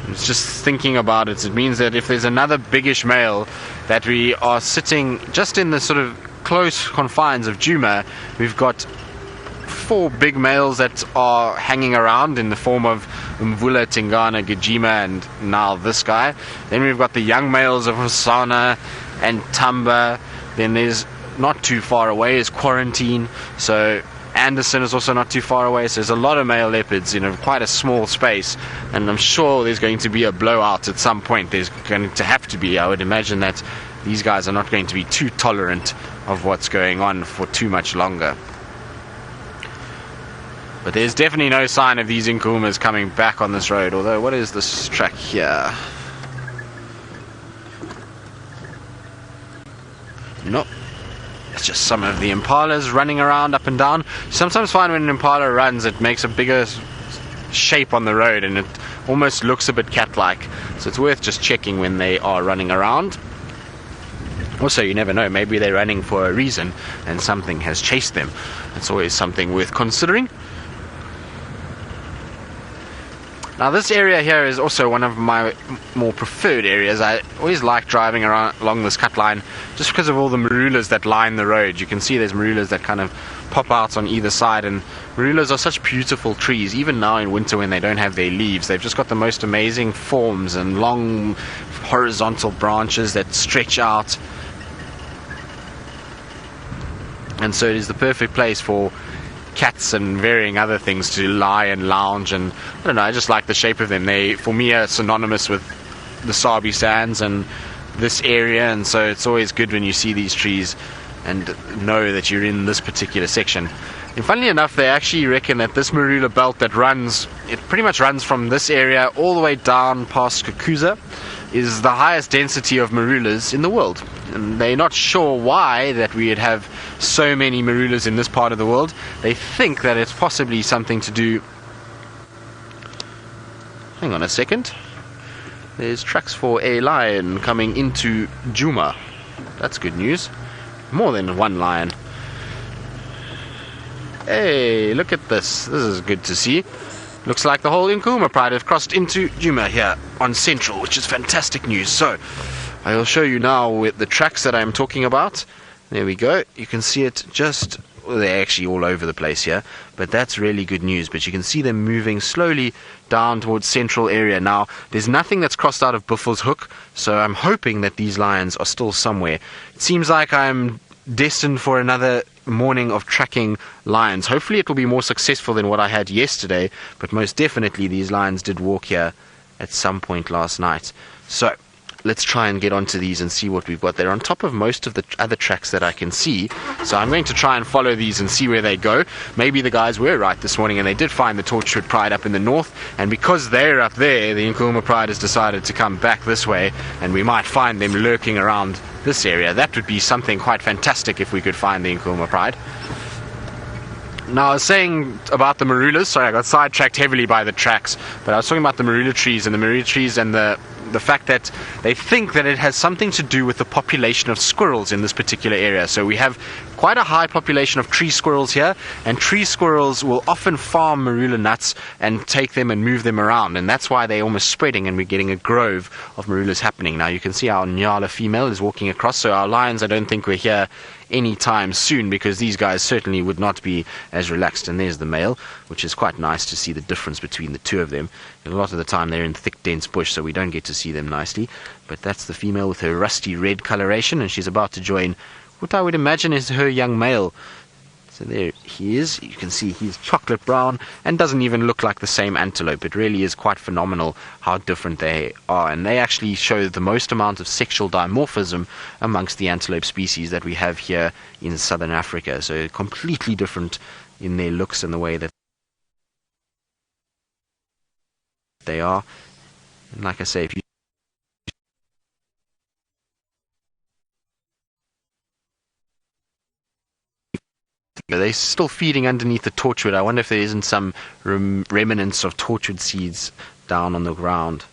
It's just thinking about it, it means that if there's another biggish male, that we are sitting just in the sort of close confines of Djuma. We've got 4 big males that are hanging around in the form of Mvula, Tingana, Gajima, and now this guy. Then we've got the young males of Hosana and Tamba. Then there's, not too far away, is Quarantine. So Anderson is also not too far away, so there's a lot of male leopards in quite a small space, and I'm sure there's going to be a blowout at some point. There's going to have to be. I would imagine that these guys are not going to be too tolerant of what's going on for too much longer. But there's definitely no sign of these Nkumas coming back on this road, although what is this track here? Nope. It's just some of the Impalas running around up and down. You sometimes find when an Impala runs, it makes a bigger shape on the road and it almost looks a bit cat-like. So it's worth just checking when they are running around. Also, you never know, maybe they're running for a reason and something has chased them. It's always something worth considering. Now this area here is also one of my more preferred areas. I always like driving around along this cut line just because of all the marulas that line the road. You can see there's marulas that kind of pop out on either side, and marulas are such beautiful trees. Even now in winter when they don't have their leaves, they've just got the most amazing forms and long horizontal branches that stretch out. And so it is the perfect place for cats and varying other things to lie and lounge, and I don't know, I just like the shape of them. They, for me, are synonymous with the Sabi sands and this area, and so it's always good when you see these trees and know that you're in this particular section. And funnily enough, they actually reckon that this marula belt that runs, it pretty much runs from this area all the way down past Kukuza, is the highest density of marulas in the world. And they're not sure why that we would have so many marulas in this part of the world. They think that it's possibly something to do... Hang on a second. There's tracks for a lion coming into Djuma. That's good news. More than one lion. Hey, look at this. This is good to see. Looks like the whole Nkuma Pride have crossed into Djuma here on Central, which is fantastic news. So, I will show you now with the tracks that I'm talking about. There we go. You can see it just... Well, they're actually all over the place here, but that's really good news. But you can see them moving slowly down towards Central area. Now, there's nothing that's crossed out of Buffelshoek, so I'm hoping that these lions are still somewhere. It seems like I'm destined for another morning of tracking lions. Hopefully it will be more successful than what I had yesterday, but most definitely these lions did walk here at some point last night. So let's try and get onto these and see what we've got. They're on top of most of the other tracks that I can see, so I'm going to try and follow these and see where they go. Maybe the guys were right this morning and they did find the Torchwood Pride up in the north, and because they're up there, the Nkuhuma Pride has decided to come back this way, and we might find them lurking around this area. That would be something quite fantastic if we could find the Nkuhuma Pride. Now, I was saying about the marulas, sorry, I got sidetracked heavily by the tracks, but I was talking about the marula trees and the fact that they think that it has something to do with the population of squirrels in this particular area. So we have quite a high population of tree squirrels here, and tree squirrels will often farm marula nuts and take them and move them around, and that's why they're almost spreading and we're getting a grove of marulas happening. Now you can see our Nyala female is walking across, so our lions, I don't think we're here anytime soon, because these guys certainly would not be as relaxed. And there's the male, which is quite nice to see the difference between the two of them. And a lot of the time they're in thick dense bush, so we don't get to see them nicely, but that's the female with her rusty red coloration, and she's about to join what I would imagine is her young male. So there he is. You can see he's chocolate brown and doesn't even look like the same antelope. It really is quite phenomenal how different they are, and they actually show the most amount of sexual dimorphism amongst the antelope species that we have here in southern Africa. So completely different in their looks and the way that they are. And like I say, if you they're still feeding underneath the torchwood. I wonder if there isn't some remnants of torchwood seeds down on the ground.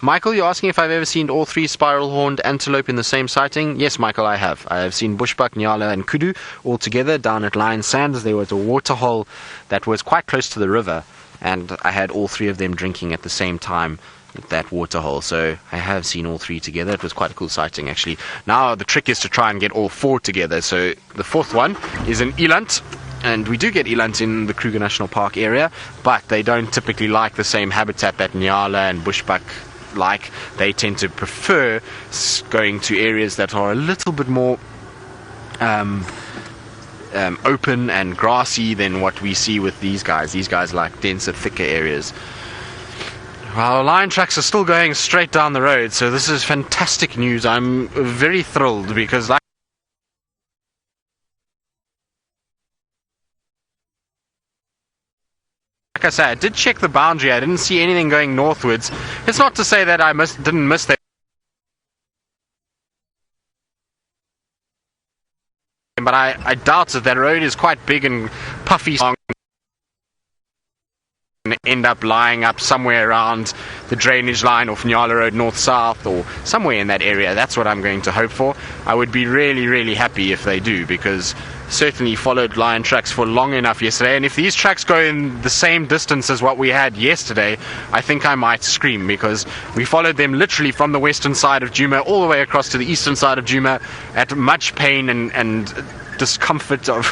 Michael, you're asking if I've ever seen all three spiral-horned antelope in the same sighting? Yes, Michael, I have. I have seen bushbuck, nyala, and kudu all together down at Lion Sands. There was a waterhole that was quite close to the river, and I had all three of them drinking at the same time at that waterhole. So I have seen all three together. It was quite a cool sighting, actually. Now the trick is to try and get all four together. So the fourth one is an eland. And we do get elands in the Kruger National Park area, but they don't typically like the same habitat that nyala and bushbuck like. They tend to prefer going to areas that are a little bit more open and grassy than what we see with these guys. These guys like denser, thicker areas. Our lion tracks are still going straight down the road, so this is fantastic news. I'm very thrilled because, like I said, I did check the boundary. I didn't see anything going northwards. It's not to say that I didn't miss them, but I doubt that. That road is quite big and puffy, and end up lying up somewhere around the drainage line off Nyala Road north-south or somewhere in that area. That's what I'm going to hope for. I would be really, really happy if they do, because certainly followed lion tracks for long enough yesterday, and if these tracks go in the same distance as what we had yesterday, I think I might scream, because we followed them literally from the western side of Djuma all the way across to the eastern side of Djuma at much pain and discomfort of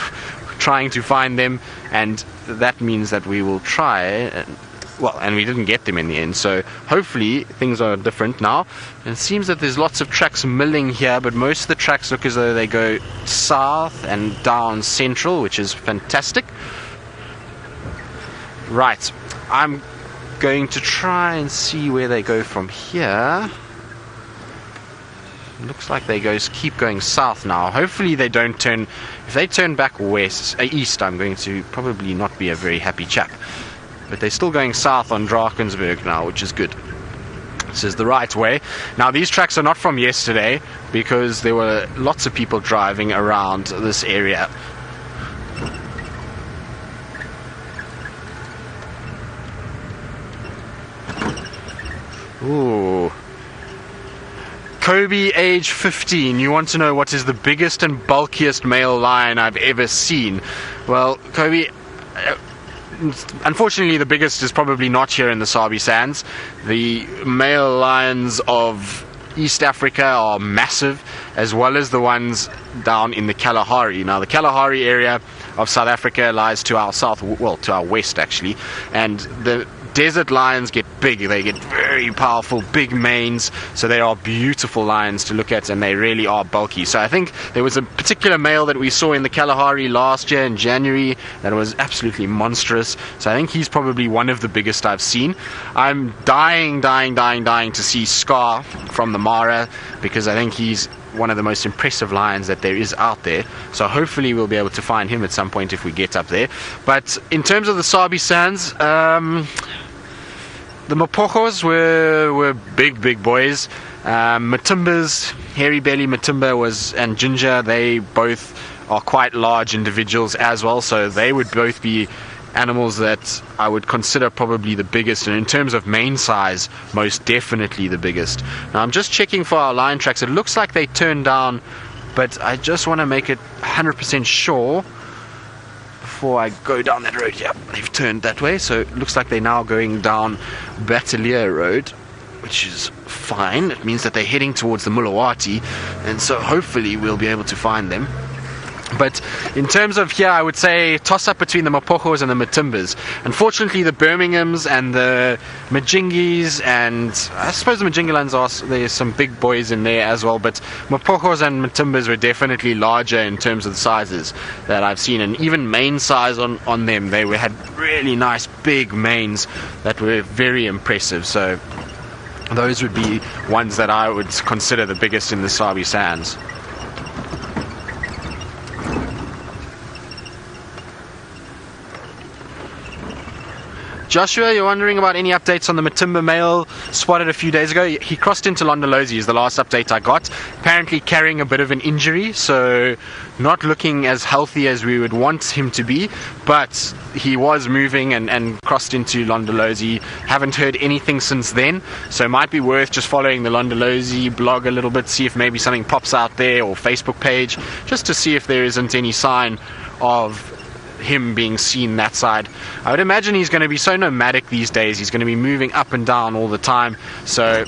trying to find them, and that means that we will try, and we didn't get them in the end, so hopefully things are different now. And it seems that there's lots of tracks milling here, but most of the tracks look as though they go south and down central, which is fantastic. Right, I'm going to try and see where they go from here. Looks like they keep going south now. Hopefully they don't turn. If they turn back east, I'm going to probably not be a very happy chap. But they're still going south on Drakensberg now, which is good. This is the right way. Now these tracks are not from yesterday, because there were lots of people driving around this area. Ooh. Kobe, age 15. You want to know what is the biggest and bulkiest male lion I've ever seen? Well, Kobe, unfortunately the biggest is probably not here in the Sabi Sands. The male lions of East Africa are massive, as well as the ones down in the Kalahari. Now the Kalahari area of South Africa lies to our south, well, to our west actually, and the desert lions get big. They get very powerful, big manes, so they are beautiful lions to look at, and they really are bulky. So I think there was a particular male that we saw in the Kalahari last year in January that was absolutely monstrous. So I think he's probably one of the biggest I've seen. I'm dying to see Scar from the Mara, because I think he's one of the most impressive lions that there is out there. So hopefully we'll be able to find him at some point if we get up there. But in terms of the Sabi Sands, the Mapojos were big boys. Matumbas, hairy belly Matumba and Ginger, they both are quite large individuals as well, so they would both be animals that I would consider probably the biggest, and in terms of mane size, most definitely the biggest. Now I'm just checking for our lion tracks. It looks like they turned down, but I just want to make it 100% sure before I go down that road. Yeah, they've turned that way, so it looks like they're now going down Battalier Road, which is fine. It means that they're heading towards the Mulawati, and so hopefully we'll be able to find them. But in terms of here, I would say toss up between the Mapojos and the Matumbas. Unfortunately, the Birminghams and the Majingis, and I suppose the Majingalans, there's some big boys in there as well, but Mapojos and Matumbas were definitely larger in terms of the sizes that I've seen, and even mane size on them, they had really nice big manes that were very impressive. So those would be ones that I would consider the biggest in the Sabi Sands. Joshua, you're wondering about any updates on the Matumba male spotted a few days ago. He crossed into Londolozi is the last update I got. Apparently carrying a bit of an injury, so not looking as healthy as we would want him to be, but he was moving and crossed into Londolozi. Haven't heard anything since then, so it might be worth just following the Londolozi blog a little bit, see if maybe something pops out there, or Facebook page, just to see if there isn't any sign of him being seen that side. I would imagine he's going to be so nomadic these days. He's going to be moving up and down all the time, so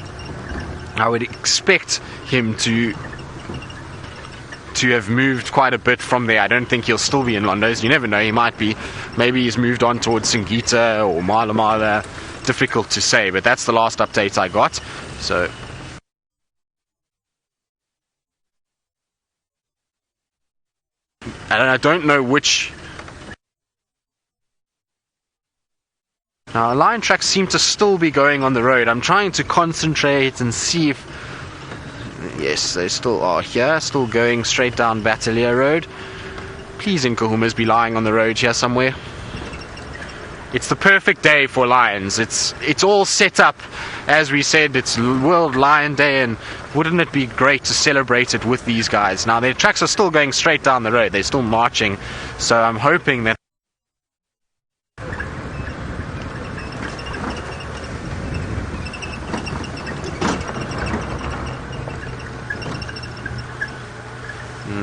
I would expect him to have moved quite a bit from there. I don't think he'll still be in Londo's. You never know, he might be. Maybe he's moved on towards Singita or Mala Mala. Difficult to say, but that's the last update I got. So I don't know which. Now, lion tracks seem to still be going on the road. I'm trying to concentrate and see if... Yes, they still are here, still going straight down Battalier Road. Please, Nkuhumas, be lying on the road here somewhere. It's the perfect day for lions. It's all set up. As we said, it's World Lion Day, and wouldn't it be great to celebrate it with these guys? Now, their tracks are still going straight down the road. They're still marching, so I'm hoping that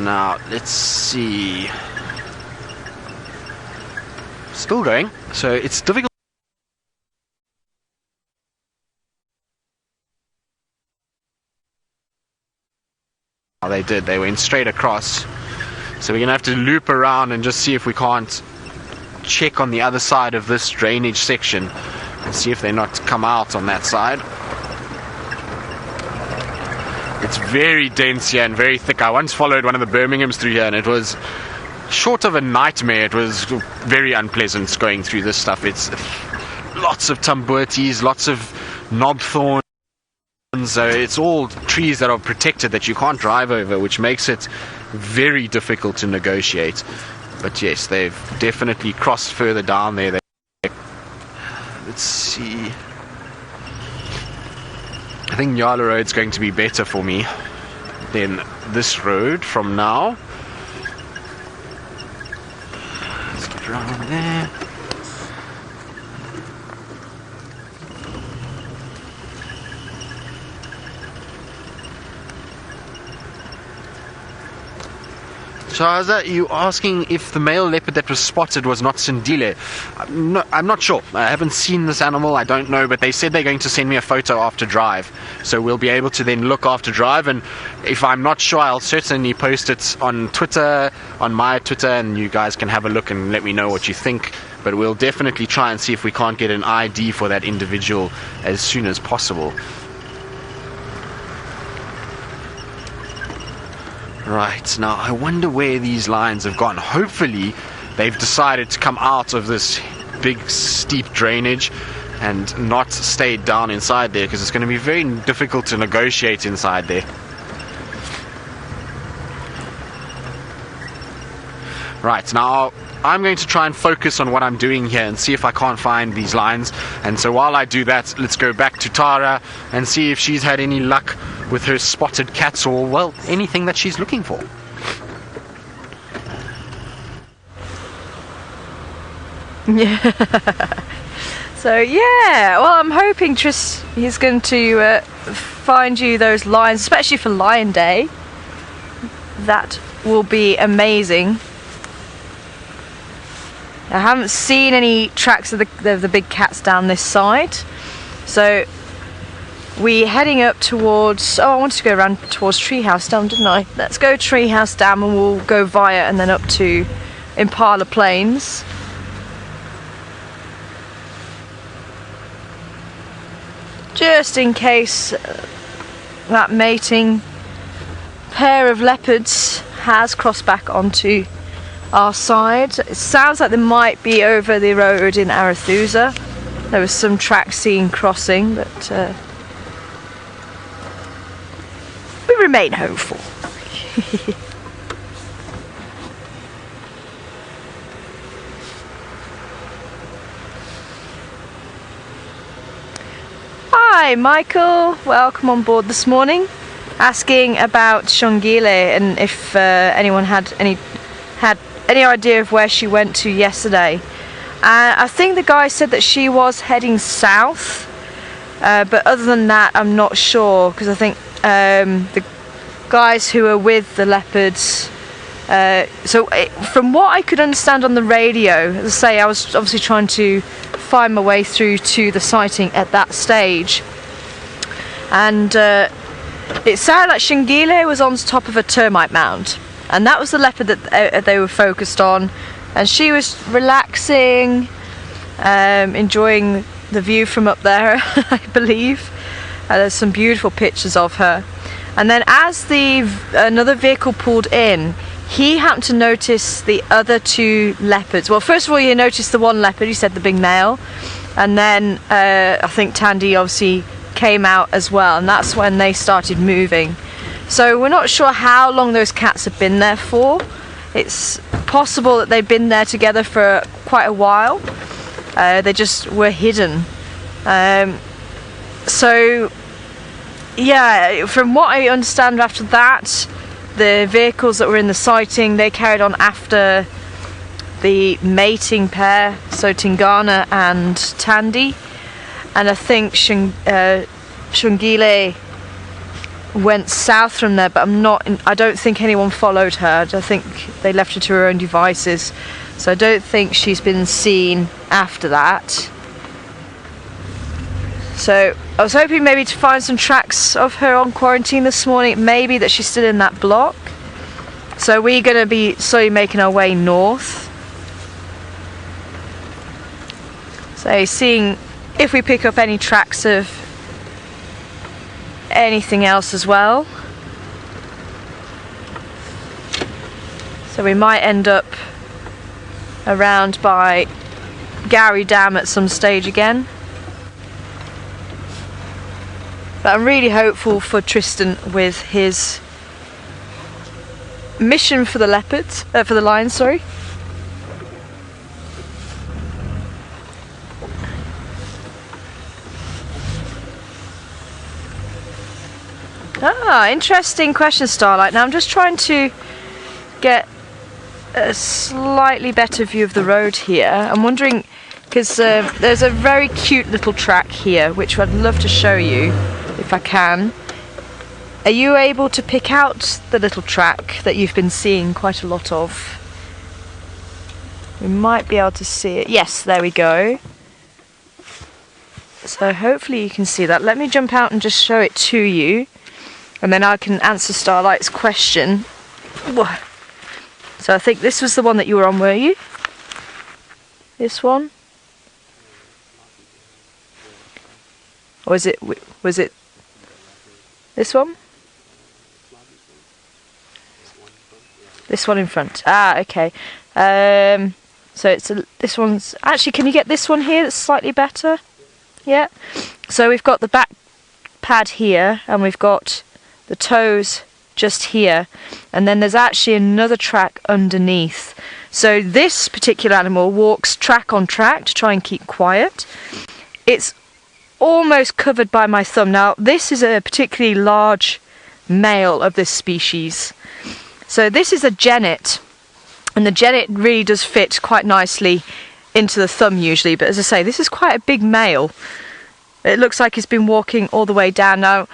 now, let's see. Still going, so it's difficult. Oh, they did. They went straight across. So we're going to have to loop around and just see if we can't check on the other side of this drainage section and see if they're not come out on that side. It's very dense here and very thick. I once followed one of the Birminghams through here, and it was short of a nightmare. It was very unpleasant going through this stuff. It's lots of tambuerties, lots of knob thorns. So it's all trees that are protected that you can't drive over, which makes it very difficult to negotiate. But yes, they've definitely crossed further down there. Let's see. I think Nyala Road's going to be better for me than this road from now. Let's get around there. Chaza, you asking if the male leopard that was spotted was not Sindile? I'm not sure. I haven't seen this animal. I don't know, but they said they're going to send me a photo after drive, so we'll be able to then look after drive. And if I'm not sure, I'll certainly post it on Twitter, on my Twitter, and you guys can have a look and let me know what you think. but we'll definitely try and see if we can't get an ID for that individual as soon as possible. Right, now I wonder where these lions have gone. Hopefully they've decided to come out of this big steep drainage and not stay down inside there, because it's going to be very difficult to negotiate inside there. Right, now I'm going to try and focus on what I'm doing here and see if I can't find these lions. And so while I do that, let's go back to Tara and see if she's had any luck with her spotted cats, or, well, anything that she's looking for. Yeah. So yeah, well, I'm hoping Tris is going to find you those lions, especially for Lion Day. That will be amazing. I haven't seen any tracks of the big cats down this side, so we're heading up towards. Oh, I wanted to go around towards Treehouse Dam, didn't I? Let's go Treehouse Dam, and we'll go via and then up to Impala Plains. Just in case that mating pair of leopards has crossed back onto our side. It sounds like they might be over the road in Arathusa. There was some tracks seen crossing, but we remain hopeful. Hi Michael, welcome on board this morning. Asking about Shongile and if anyone had any idea of where she went to yesterday. I think the guy said that she was heading south, but other than that I'm not sure, because I think the guys who are with the leopards, from what I could understand on the radio, as I say, I was obviously trying to find my way through to the sighting at that stage, and it sounded like Shingile was on top of a termite mound, and that was the leopard that they were focused on, and she was relaxing, enjoying the view from up there. I believe there's some beautiful pictures of her. And then as another vehicle pulled in, he happened to notice the other two leopards. Well, first of all, he noticed the one leopard, he said the big male, and then I think Tandy obviously came out as well, and that's when they started moving. So we're not sure how long those cats have been there for. It's possible that they've been there together for quite a while. They just were hidden. So yeah, from what I understand after that, the vehicles that were in the sighting, they carried on after the mating pair, so Tingana and Tandy, and I think Shungile went south from there, but I don't think anyone followed her. I think they left her to her own devices, so I don't think she's been seen after that. So I was hoping maybe to find some tracks of her on quarantine this morning, maybe that she's still in that block. So we're going to be slowly making our way north. So seeing if we pick up any tracks of anything else as well. So we might end up around by Gowrie Dam at some stage again. But I'm really hopeful for Tristan with his mission for the leopards, for the lions, sorry. Ah, interesting question, Starlight. Now I'm just trying to get a slightly better view of the road here. I'm wondering, because there's a very cute little track here, which I'd love to show you if I can. Are you able to pick out the little track that you've been seeing quite a lot of? We might be able to see it. Yes, there we go. So hopefully you can see that. Let me jump out and just show it to you, and then I can answer Starlight's question. So I think this was the one that you were on, were you? This one? Or was it this one? This one in front. Ah, okay. So it's this one's actually. Can you get this one here? That's slightly better. Yeah. So we've got the back pad here, and we've got the toes just here, and then there's actually another track underneath. So this particular animal walks track on track to try and keep quiet. It's almost covered by my thumb. Now this is a particularly large male of this species. So this is a genet, and the genet really does fit quite nicely into the thumb usually, but as I say, this is quite a big male. It looks like he's been walking all the way down. Now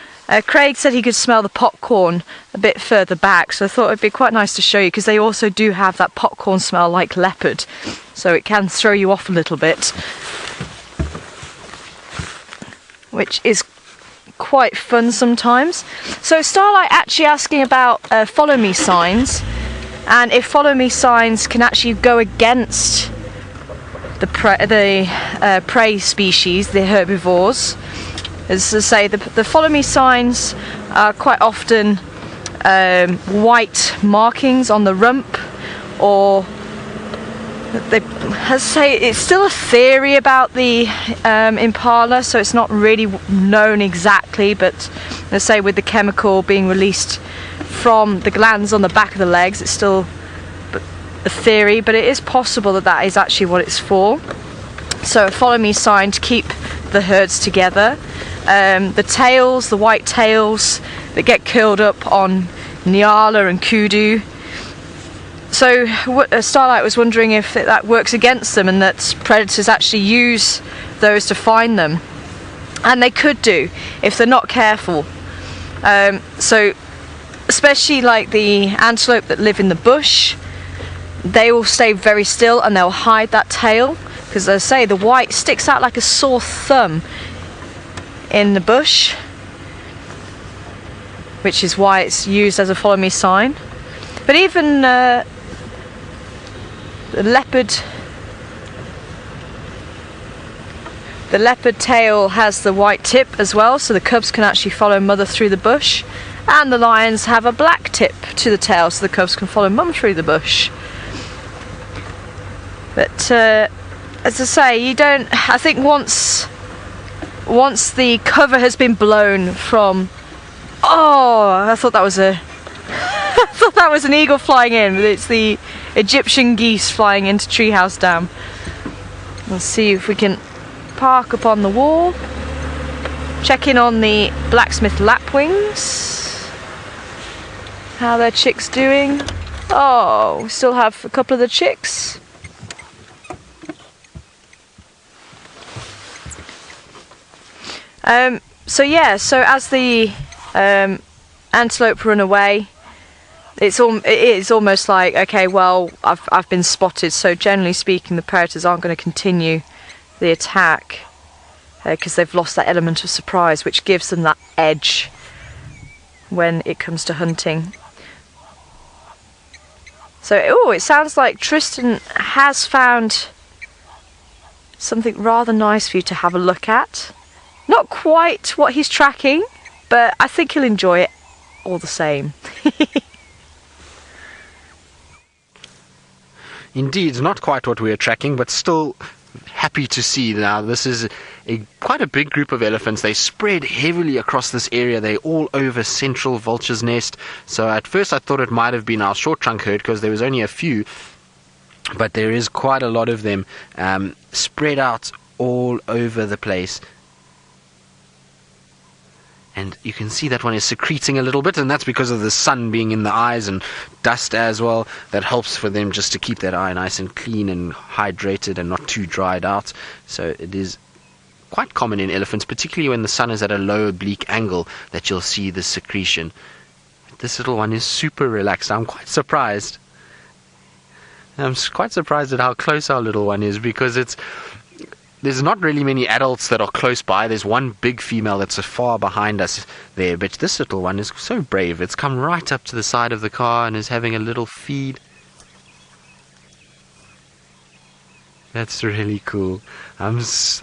Craig said he could smell the popcorn a bit further back, so I thought it'd be quite nice to show you, because they also do have that popcorn smell like leopard, so it can throw you off a little bit, which is quite fun sometimes. So Starlight actually asking about follow me signs, and if follow me signs can actually go against the prey species, the herbivores. As I say, the follow me signs are quite often white markings on the rump, or as I say, it's still a theory about the Impala, so it's not really known exactly, but let's say with the chemical being released from the glands on the back of the legs, it's still a theory, but it is possible that that is actually what it's for. So a follow me sign to keep the herds together. The tails, the white tails that get curled up on Nyala and Kudu. So Starlight was wondering if that works against them, and that predators actually use those to find them. And they could do if they're not careful. So especially like the antelope that live in the bush, they will stay very still and they'll hide that tail, because as I say, the white sticks out like a sore thumb in the bush, which is why it's used as a follow me sign. But even the leopard tail has the white tip as well, so the cubs can actually follow mother through the bush, and the lions have a black tip to the tail, so the cubs can follow mum through the bush. But as I say, you don't. I think once the cover has been blown from. Oh, I thought that was a. I thought that was an eagle flying in, but it's the Egyptian geese flying into Treehouse Dam. Let's see if we can park up on the wall. Check in on the blacksmith lapwings. How their chicks doing? Oh, we still have a couple of the chicks. So yeah, so as the antelope run away, it is almost like, okay, well, I've been spotted, so generally speaking the predators aren't going to continue the attack, because they've lost that element of surprise, which gives them that edge when it comes to hunting. So it sounds like Tristan has found something rather nice for you to have a look at. Not quite what he's tracking, but I think he'll enjoy it all the same. Indeed, not quite what we are tracking, but still happy to see. Now, this is quite a big group of elephants. They spread heavily across this area. They're all over Central Vulture's Nest. So at first I thought it might have been our short trunk herd, because there was only a few, but there is quite a lot of them spread out all over the place. And you can see that one is secreting a little bit, and that's because of the sun being in the eyes and dust as well. That helps for them just to keep that eye nice and clean and hydrated and not too dried out. So it is quite common in elephants, particularly when the sun is at a low oblique angle, that you'll see the secretion. This little one is super relaxed. I'm quite surprised. I'm quite surprised at how close our little one is, because there's not really many adults that are close by. There's one big female that's far behind us there, but this little one is so brave. It's come right up to the side of the car and is having a little feed. That's really cool. I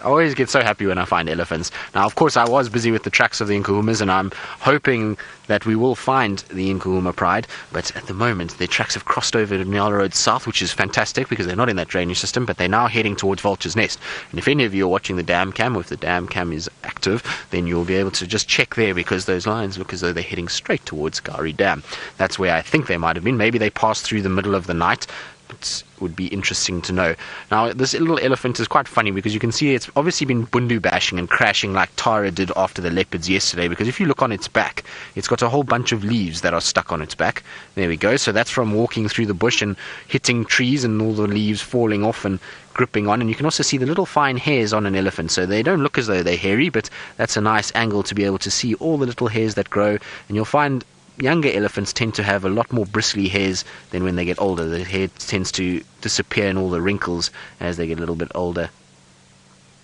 always get so happy when I find elephants. Now, of course, I was busy with the tracks of the Nkuhumas, and I'm hoping that we will find the Nkuhuma Pride. But at the moment, their tracks have crossed over to Nyala Road South, which is fantastic because they're not in that drainage system, but they're now heading towards Vulture's Nest. And if any of you are watching the dam cam, or if the dam cam is active, then you'll be able to just check there because those lines look as though they're heading straight towards Gari Dam. That's where I think they might have been. Maybe they passed through the middle of the night. It would be interesting to know. Now, this little elephant is quite funny because you can see it's obviously been bundu bashing and crashing like Tara did after the leopards yesterday, because if you look on its back, it's got a whole bunch of leaves that are stuck on its back. There we go. So that's from walking through the bush and hitting trees and all the leaves falling off and gripping on. And you can also see the little fine hairs on an elephant. So they don't look as though they're hairy, but that's a nice angle to be able to see all the little hairs that grow. And you'll find younger elephants tend to have a lot more bristly hairs than when they get older. The hair tends to disappear in all the wrinkles as they get a little bit older.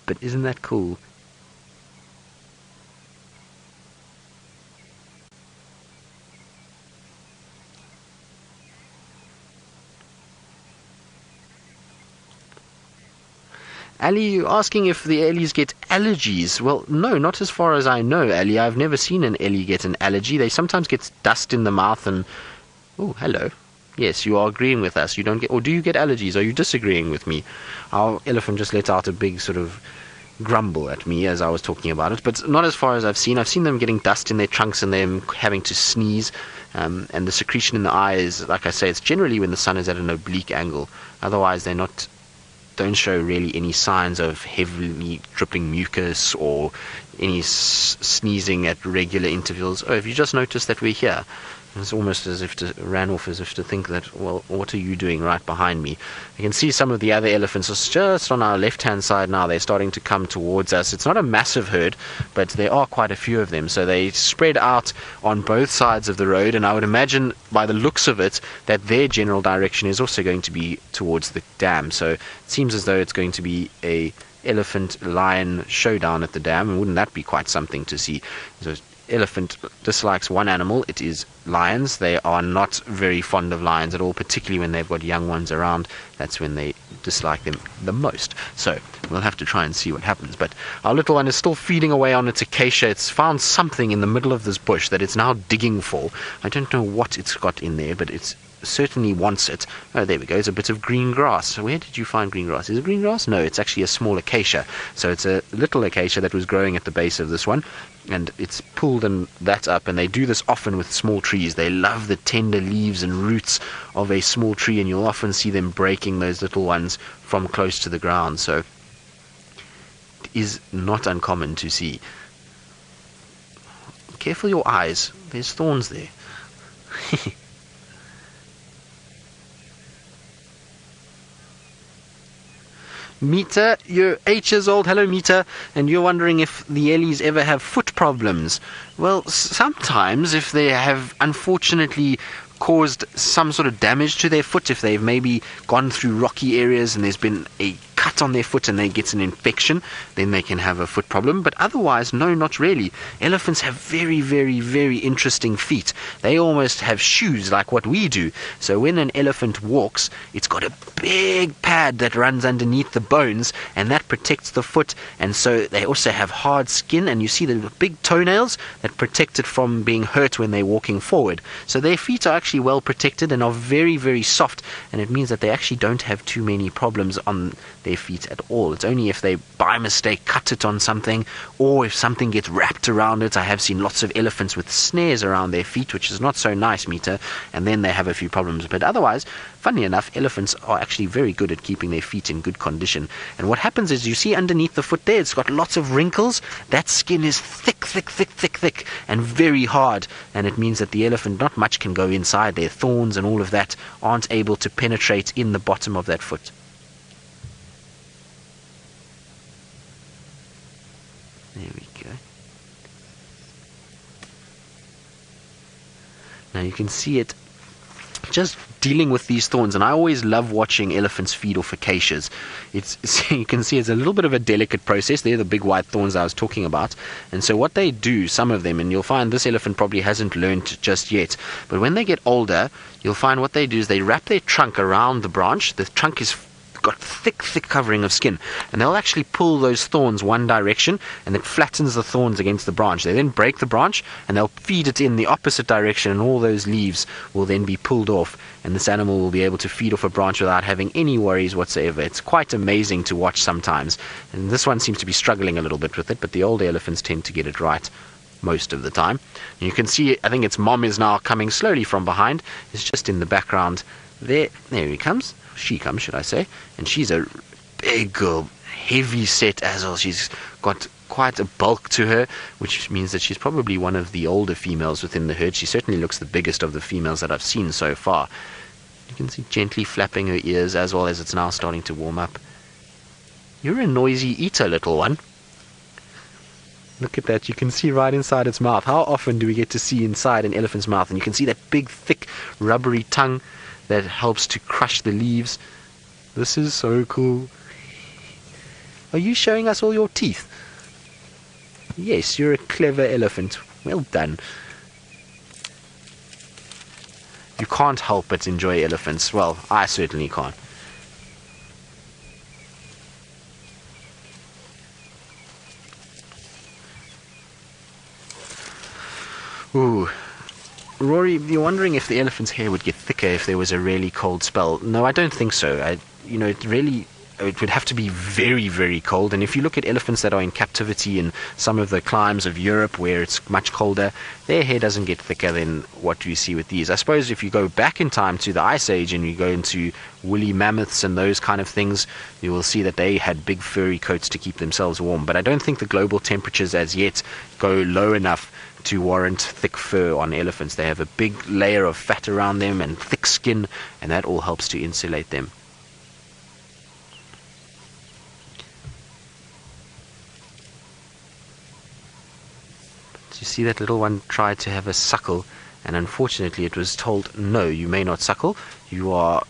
But isn't that cool? Ali, you asking if the Ellies get allergies? Well, no, not as far as I know, Ali. I've never seen an Ellie get an allergy. They sometimes get dust in the mouth and... Oh, hello. Yes, you are agreeing with us. You don't get... Or do you get allergies? Are you disagreeing with me? Our elephant just let out a big sort of grumble at me as I was talking about it, but not as far as I've seen. I've seen them getting dust in their trunks and them having to sneeze, and the secretion in the eye is, like I say, it's generally when the sun is at an oblique angle. Otherwise, don't show really any signs of heavily dripping mucus or any sneezing at regular intervals. Oh, have you just noticed that we're here? It's almost as if ran off as if to think that, well, what are you doing right behind me? You can see some of the other elephants are just on our left-hand side now. They're starting to come towards us. It's not a massive herd, but there are quite a few of them. So they spread out on both sides of the road, and I would imagine by the looks of it that their general direction is also going to be towards the dam. So it seems as though it's going to be a elephant-lion showdown at the dam, and wouldn't that be quite something to see? So elephant dislikes one animal, it is lions. They are not very fond of lions at all, particularly when they've got young ones around. That's when they dislike them the most. So we'll have to try and see what happens. But our little one is still feeding away on its acacia. It's found something in the middle of this bush that it's now digging for. I don't know what it's got in there, but it's certainly wants it. Oh, there we go. It's a bit of green grass. So where did you find green grass? Is it green grass? No, it's actually a small acacia. So it's a little acacia that was growing at the base of this one, and it's pulled that up, and they do this often with small trees. They love the tender leaves and roots of a small tree, and you'll often see them breaking those little ones from close to the ground. So it is not uncommon to see. Careful your eyes. There's thorns there. Mita, you're 8 years old. Hello, Mita. And you're wondering if the Ellies ever have foot problems. Well, sometimes if they have unfortunately caused some sort of damage to their foot, if they've maybe gone through rocky areas and there's been a cut on their foot and they get an infection, then they can have a foot problem. But otherwise, no, not really. Elephants have very, very, very interesting feet. They almost have shoes like what we do. So when an elephant walks, it's got a big pad that runs underneath the bones, and that protects the foot. And so they also have hard skin, and you see the big toenails that protect it from being hurt when they're walking forward. So their feet are actually well protected and are very, very soft, and it means that they actually don't have too many problems on their feet at all. It's only if they by mistake cut it on something, or if something gets wrapped around it. I have seen lots of elephants with snares around their feet, which is not so nice, Mita, and then they have a few problems. But otherwise, funny enough, elephants are actually very good at keeping their feet in good condition. And what happens is, you see underneath the foot there, it's got lots of wrinkles. That skin is thick, thick, thick, thick, thick, and very hard, and it means that the elephant, not much can go inside. Their thorns and all of that aren't able to penetrate in the bottom of that foot. There we go. Now you can see it just dealing with these thorns, and I always love watching elephants feed off acacias. You can see it's a little bit of a delicate process. They're the big white thorns I was talking about. And so what they do, some of them, and you'll find this elephant probably hasn't learned just yet, but when they get older, you'll find what they do is they wrap their trunk around the branch. The trunk is got thick covering of skin, and they'll actually pull those thorns one direction, and it flattens the thorns against the branch. They then break the branch, and they'll feed it in the opposite direction, and all those leaves will then be pulled off, and this animal will be able to feed off a branch without having any worries whatsoever. It's quite amazing to watch sometimes, and this one seems to be struggling a little bit with it, but the older elephants tend to get it right most of the time. You can see, I think its mom is now coming slowly from behind. It's just in the background there. There he comes. She comes, should I say. And she's a big girl, heavy set as well. She's got quite a bulk to her, which means that she's probably one of the older females within the herd. She certainly looks the biggest of the females that I've seen so far. You can see gently flapping her ears as well as it's now starting to warm up. You're a noisy eater, little one. Look at that, you can see right inside its mouth. How often do we get to see inside an elephant's mouth? And you can see that big, thick, rubbery tongue that helps to crush the leaves. This is so cool. Are you showing us all your teeth? Yes, you're a clever elephant. Well done. You can't help but enjoy elephants. Well, I certainly can't. Ooh. Rory, you're wondering if the elephant's hair would get thicker if there was a really cold spell. No, I don't think so. It would have to be very, very cold. And if you look at elephants that are in captivity in some of the climes of Europe where it's much colder, their hair doesn't get thicker than what we see with these. I suppose if you go back in time to the Ice Age and you go into woolly mammoths and those kind of things, you will see that they had big furry coats to keep themselves warm. But I don't think the global temperatures as yet go low enough to warrant thick fur on elephants. They have a big layer of fat around them and thick skin, and that all helps to insulate them. You see that little one tried to have a suckle, and unfortunately it was told, no, you may not suckle. You are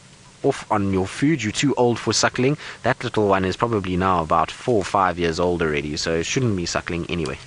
off on your food. You're too old for suckling. That little one is probably now about 4 or 5 years old already, so it shouldn't be suckling anyway.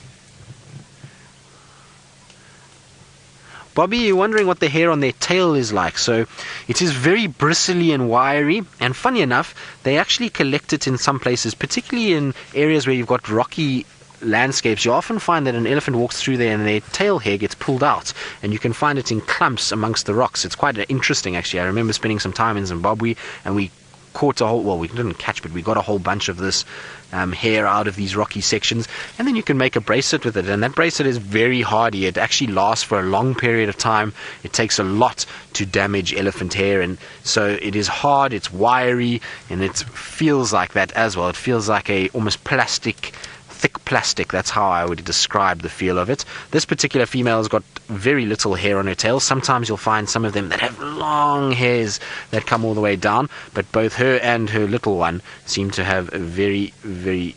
Bobby, you're wondering what the hair on their tail is like. So it is very bristly and wiry, and funny enough, they actually collect it in some places, particularly in areas where you've got rocky landscapes. You often find that an elephant walks through there and their tail hair gets pulled out, and you can find it in clumps amongst the rocks. It's quite interesting, actually. I remember spending some time in Zimbabwe, and we caught a whole, well, we didn't catch, but we got a whole bunch of this hair out of these rocky sections, and then you can make a bracelet with it, and that bracelet is very hardy. It actually lasts for a long period of time. It takes a lot to damage elephant hair, and so it is hard, it's wiry, and it feels like that as well. It feels like a almost plastic, thick plastic. That's how I would describe the feel of it. This particular female has got very little hair on her tail. Sometimes you'll find some of them that have long hairs that come all the way down, but both her and her little one seem to have a very, very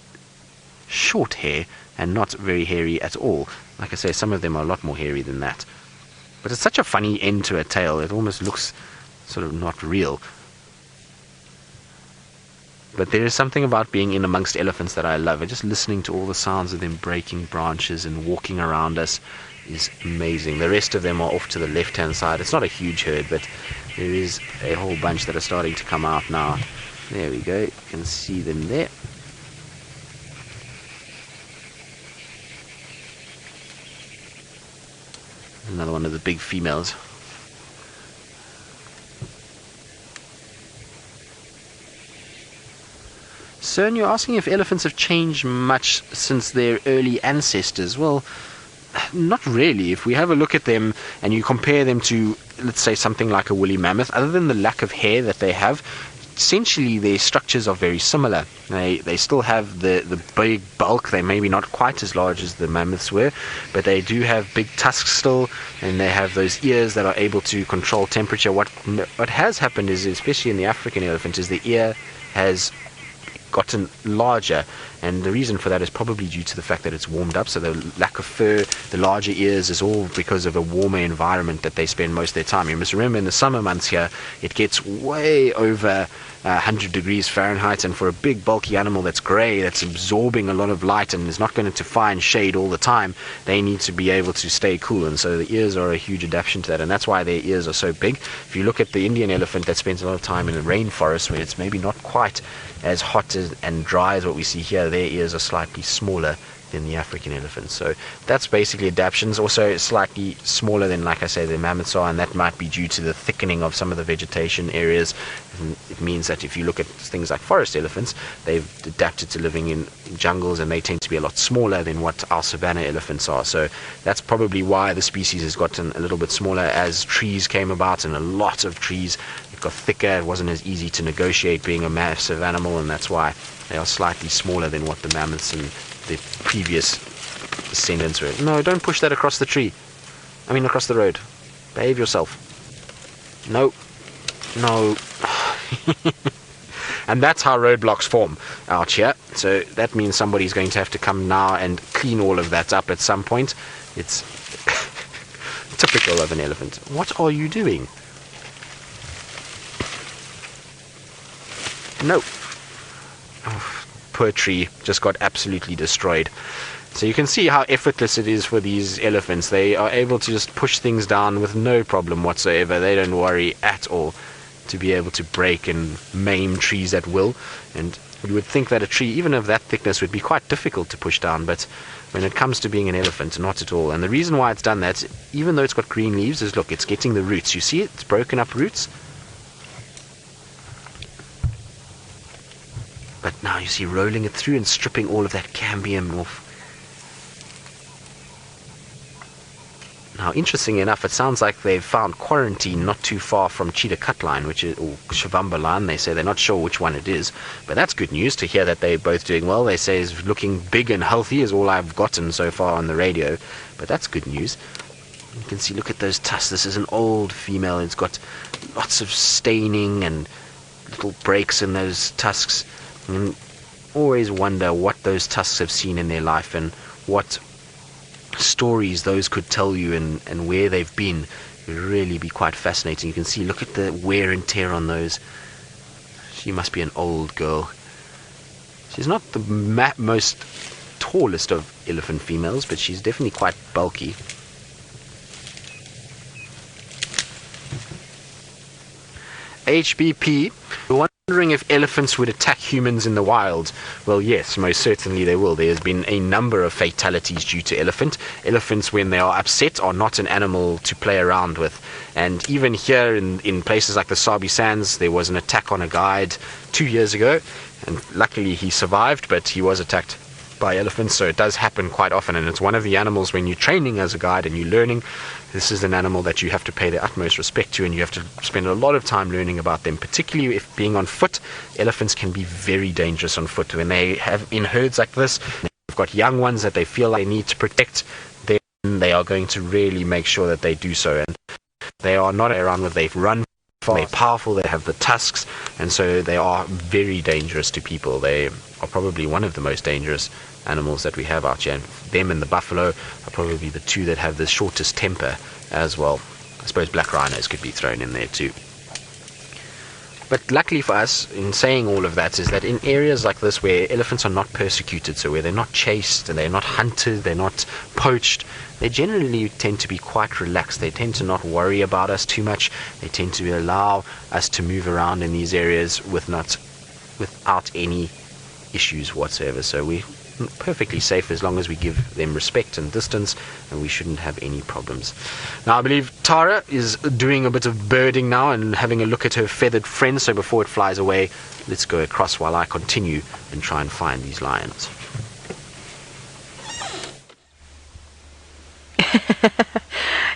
short hair and not very hairy at all. Like I say, some of them are a lot more hairy than that. But it's such a funny end to a tail. It almost looks sort of not real. But there is something about being in amongst elephants that I love. And just listening to all the sounds of them breaking branches and walking around us is amazing. The rest of them are off to the left-hand side. It's not a huge herd, but there is a whole bunch that are starting to come out now. There we go. You can see them there. Another one of the big females. Cern, you're asking if elephants have changed much since their early ancestors. Well, not really. If we have a look at them and you compare them to, let's say, something like a woolly mammoth, other than the lack of hair that they have, essentially their structures are very similar. They still have the big bulk. They maybe not quite as large as the mammoths were, but they do have big tusks still, and they have those ears that are able to control temperature. What has happened is, especially in the African elephant, is the ear has gotten larger, and the reason for that is probably due to the fact that it's warmed up. So the lack of fur, the larger ears, is all because of a warmer environment that they spend most of their time. You must remember, in the summer months here, it gets way over 100 degrees Fahrenheit, and for a big bulky animal that's grey, that's absorbing a lot of light and is not going to find shade all the time, they need to be able to stay cool, and so the ears are a huge adaptation to that, and that's why their ears are so big. If you look at the Indian elephant that spends a lot of time in a rainforest where it's maybe not quite as hot and dry as what we see here, their ears are slightly smaller than the African elephant. So that's basically adaptations. Also slightly smaller than, like I say, the mammoths are, and that might be due to the thickening of some of the vegetation areas. It means that if you look at things like forest elephants, they've adapted to living in jungles, and they tend to be a lot smaller than what our savanna elephants are. So that's probably why the species has gotten a little bit smaller as trees came about, and a lot of trees, it got thicker. It wasn't as easy to negotiate being a massive animal, and that's why they are slightly smaller than what the mammoths and the previous descendants were. No, don't push that across the tree. I mean, across the road. Behave yourself. No. No. And that's how roadblocks form out here. So that means somebody's going to have to come now and clean all of that up at some point. It's typical of an elephant. What are you doing? No. Oh. Poor tree just got absolutely destroyed. So you can see how effortless it is for these elephants. They are able to just push things down with no problem whatsoever. They don't worry at all to be able to break and maim trees at will. And you would think that a tree, even of that thickness, would be quite difficult to push down, but when it comes to being an elephant, not at all. And the reason why it's done that, even though it's got green leaves, is look, it's getting the roots. You see it? It's broken up roots. But now you see rolling it through and stripping all of that cambium off. Now, interestingly enough, it sounds like they've found quarantine not too far from Cheetah Cut Line, which is, or Shivamba Line. They say they're not sure which one it is, but that's good news to hear that they're both doing well. They say it's looking big and healthy is all I've gotten so far on the radio, but that's good news. You can see, look at those tusks. This is an old female. It's got lots of staining and little breaks in those tusks. And always wonder what those tusks have seen in their life and what stories those could tell you, and where they've been. It would really be quite fascinating. You can see, look at the wear and tear on those. She must be an old girl. She's not the most tallest of elephant females, but she's definitely quite bulky. HBP, wondering if elephants would attack humans in the wild. Well, yes, most certainly they will. There's been a number of fatalities due to elephant. Elephants, when they are upset, are not an animal to play around with. And even here in places like the Sabi Sands, there was an attack on a guide 2 years ago, and luckily he survived, but he was attacked by elephants. So it does happen quite often, and it's one of the animals, when you're training as a guide and you're learning, this is an animal that you have to pay the utmost respect to, and you have to spend a lot of time learning about them, particularly if being on foot. Elephants can be very dangerous on foot. When they have in herds like this, they've got young ones that they feel like they need to protect, then they are going to really make sure that they do so. And they are not around with, they run fast, they're powerful, they have the tusks, and so they are very dangerous to people. They are probably one of the most dangerous animals that we have out here, and them and the buffalo are probably the two that have the shortest temper as well. I suppose black rhinos could be thrown in there too. But luckily for us, in saying all of that, is that in areas like this where elephants are not persecuted, so where they're not chased and they're not hunted, they're not poached, they generally tend to be quite relaxed. They tend to not worry about us too much. They tend to allow us to move around in these areas without any issues whatsoever. So we're perfectly safe as long as we give them respect and distance, and we shouldn't have any problems. Now I believe Tara is doing a bit of birding now and having a look at her feathered friend, so before it flies away, let's go across while I continue and try and find these lions.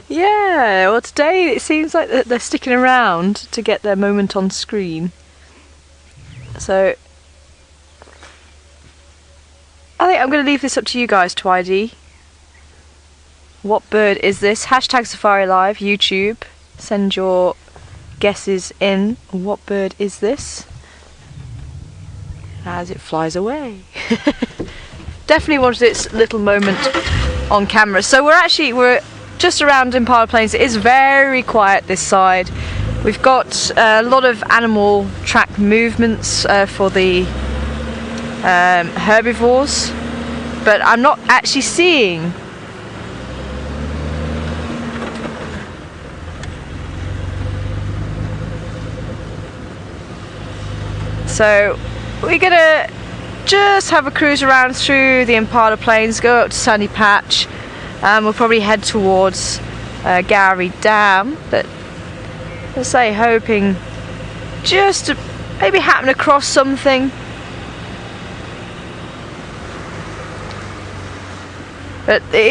Yeah, well today it seems like they're sticking around to get their moment on screen. So I think I'm going to leave this up to you guys to ID. What bird is this? Hashtag Safari Live, YouTube. Send your guesses in. What bird is this? as it flies away. Definitely wanted its little moment on camera. So we're just around Impala Plains. It is very quiet this side. We've got a lot of animal track movements for the herbivores, but I'm not actually seeing so we're gonna just have a cruise around through the Impala Plains, go up to Sandy Patch, and we'll probably head towards Gowrie Dam, but let's say hoping just to maybe happen across something. But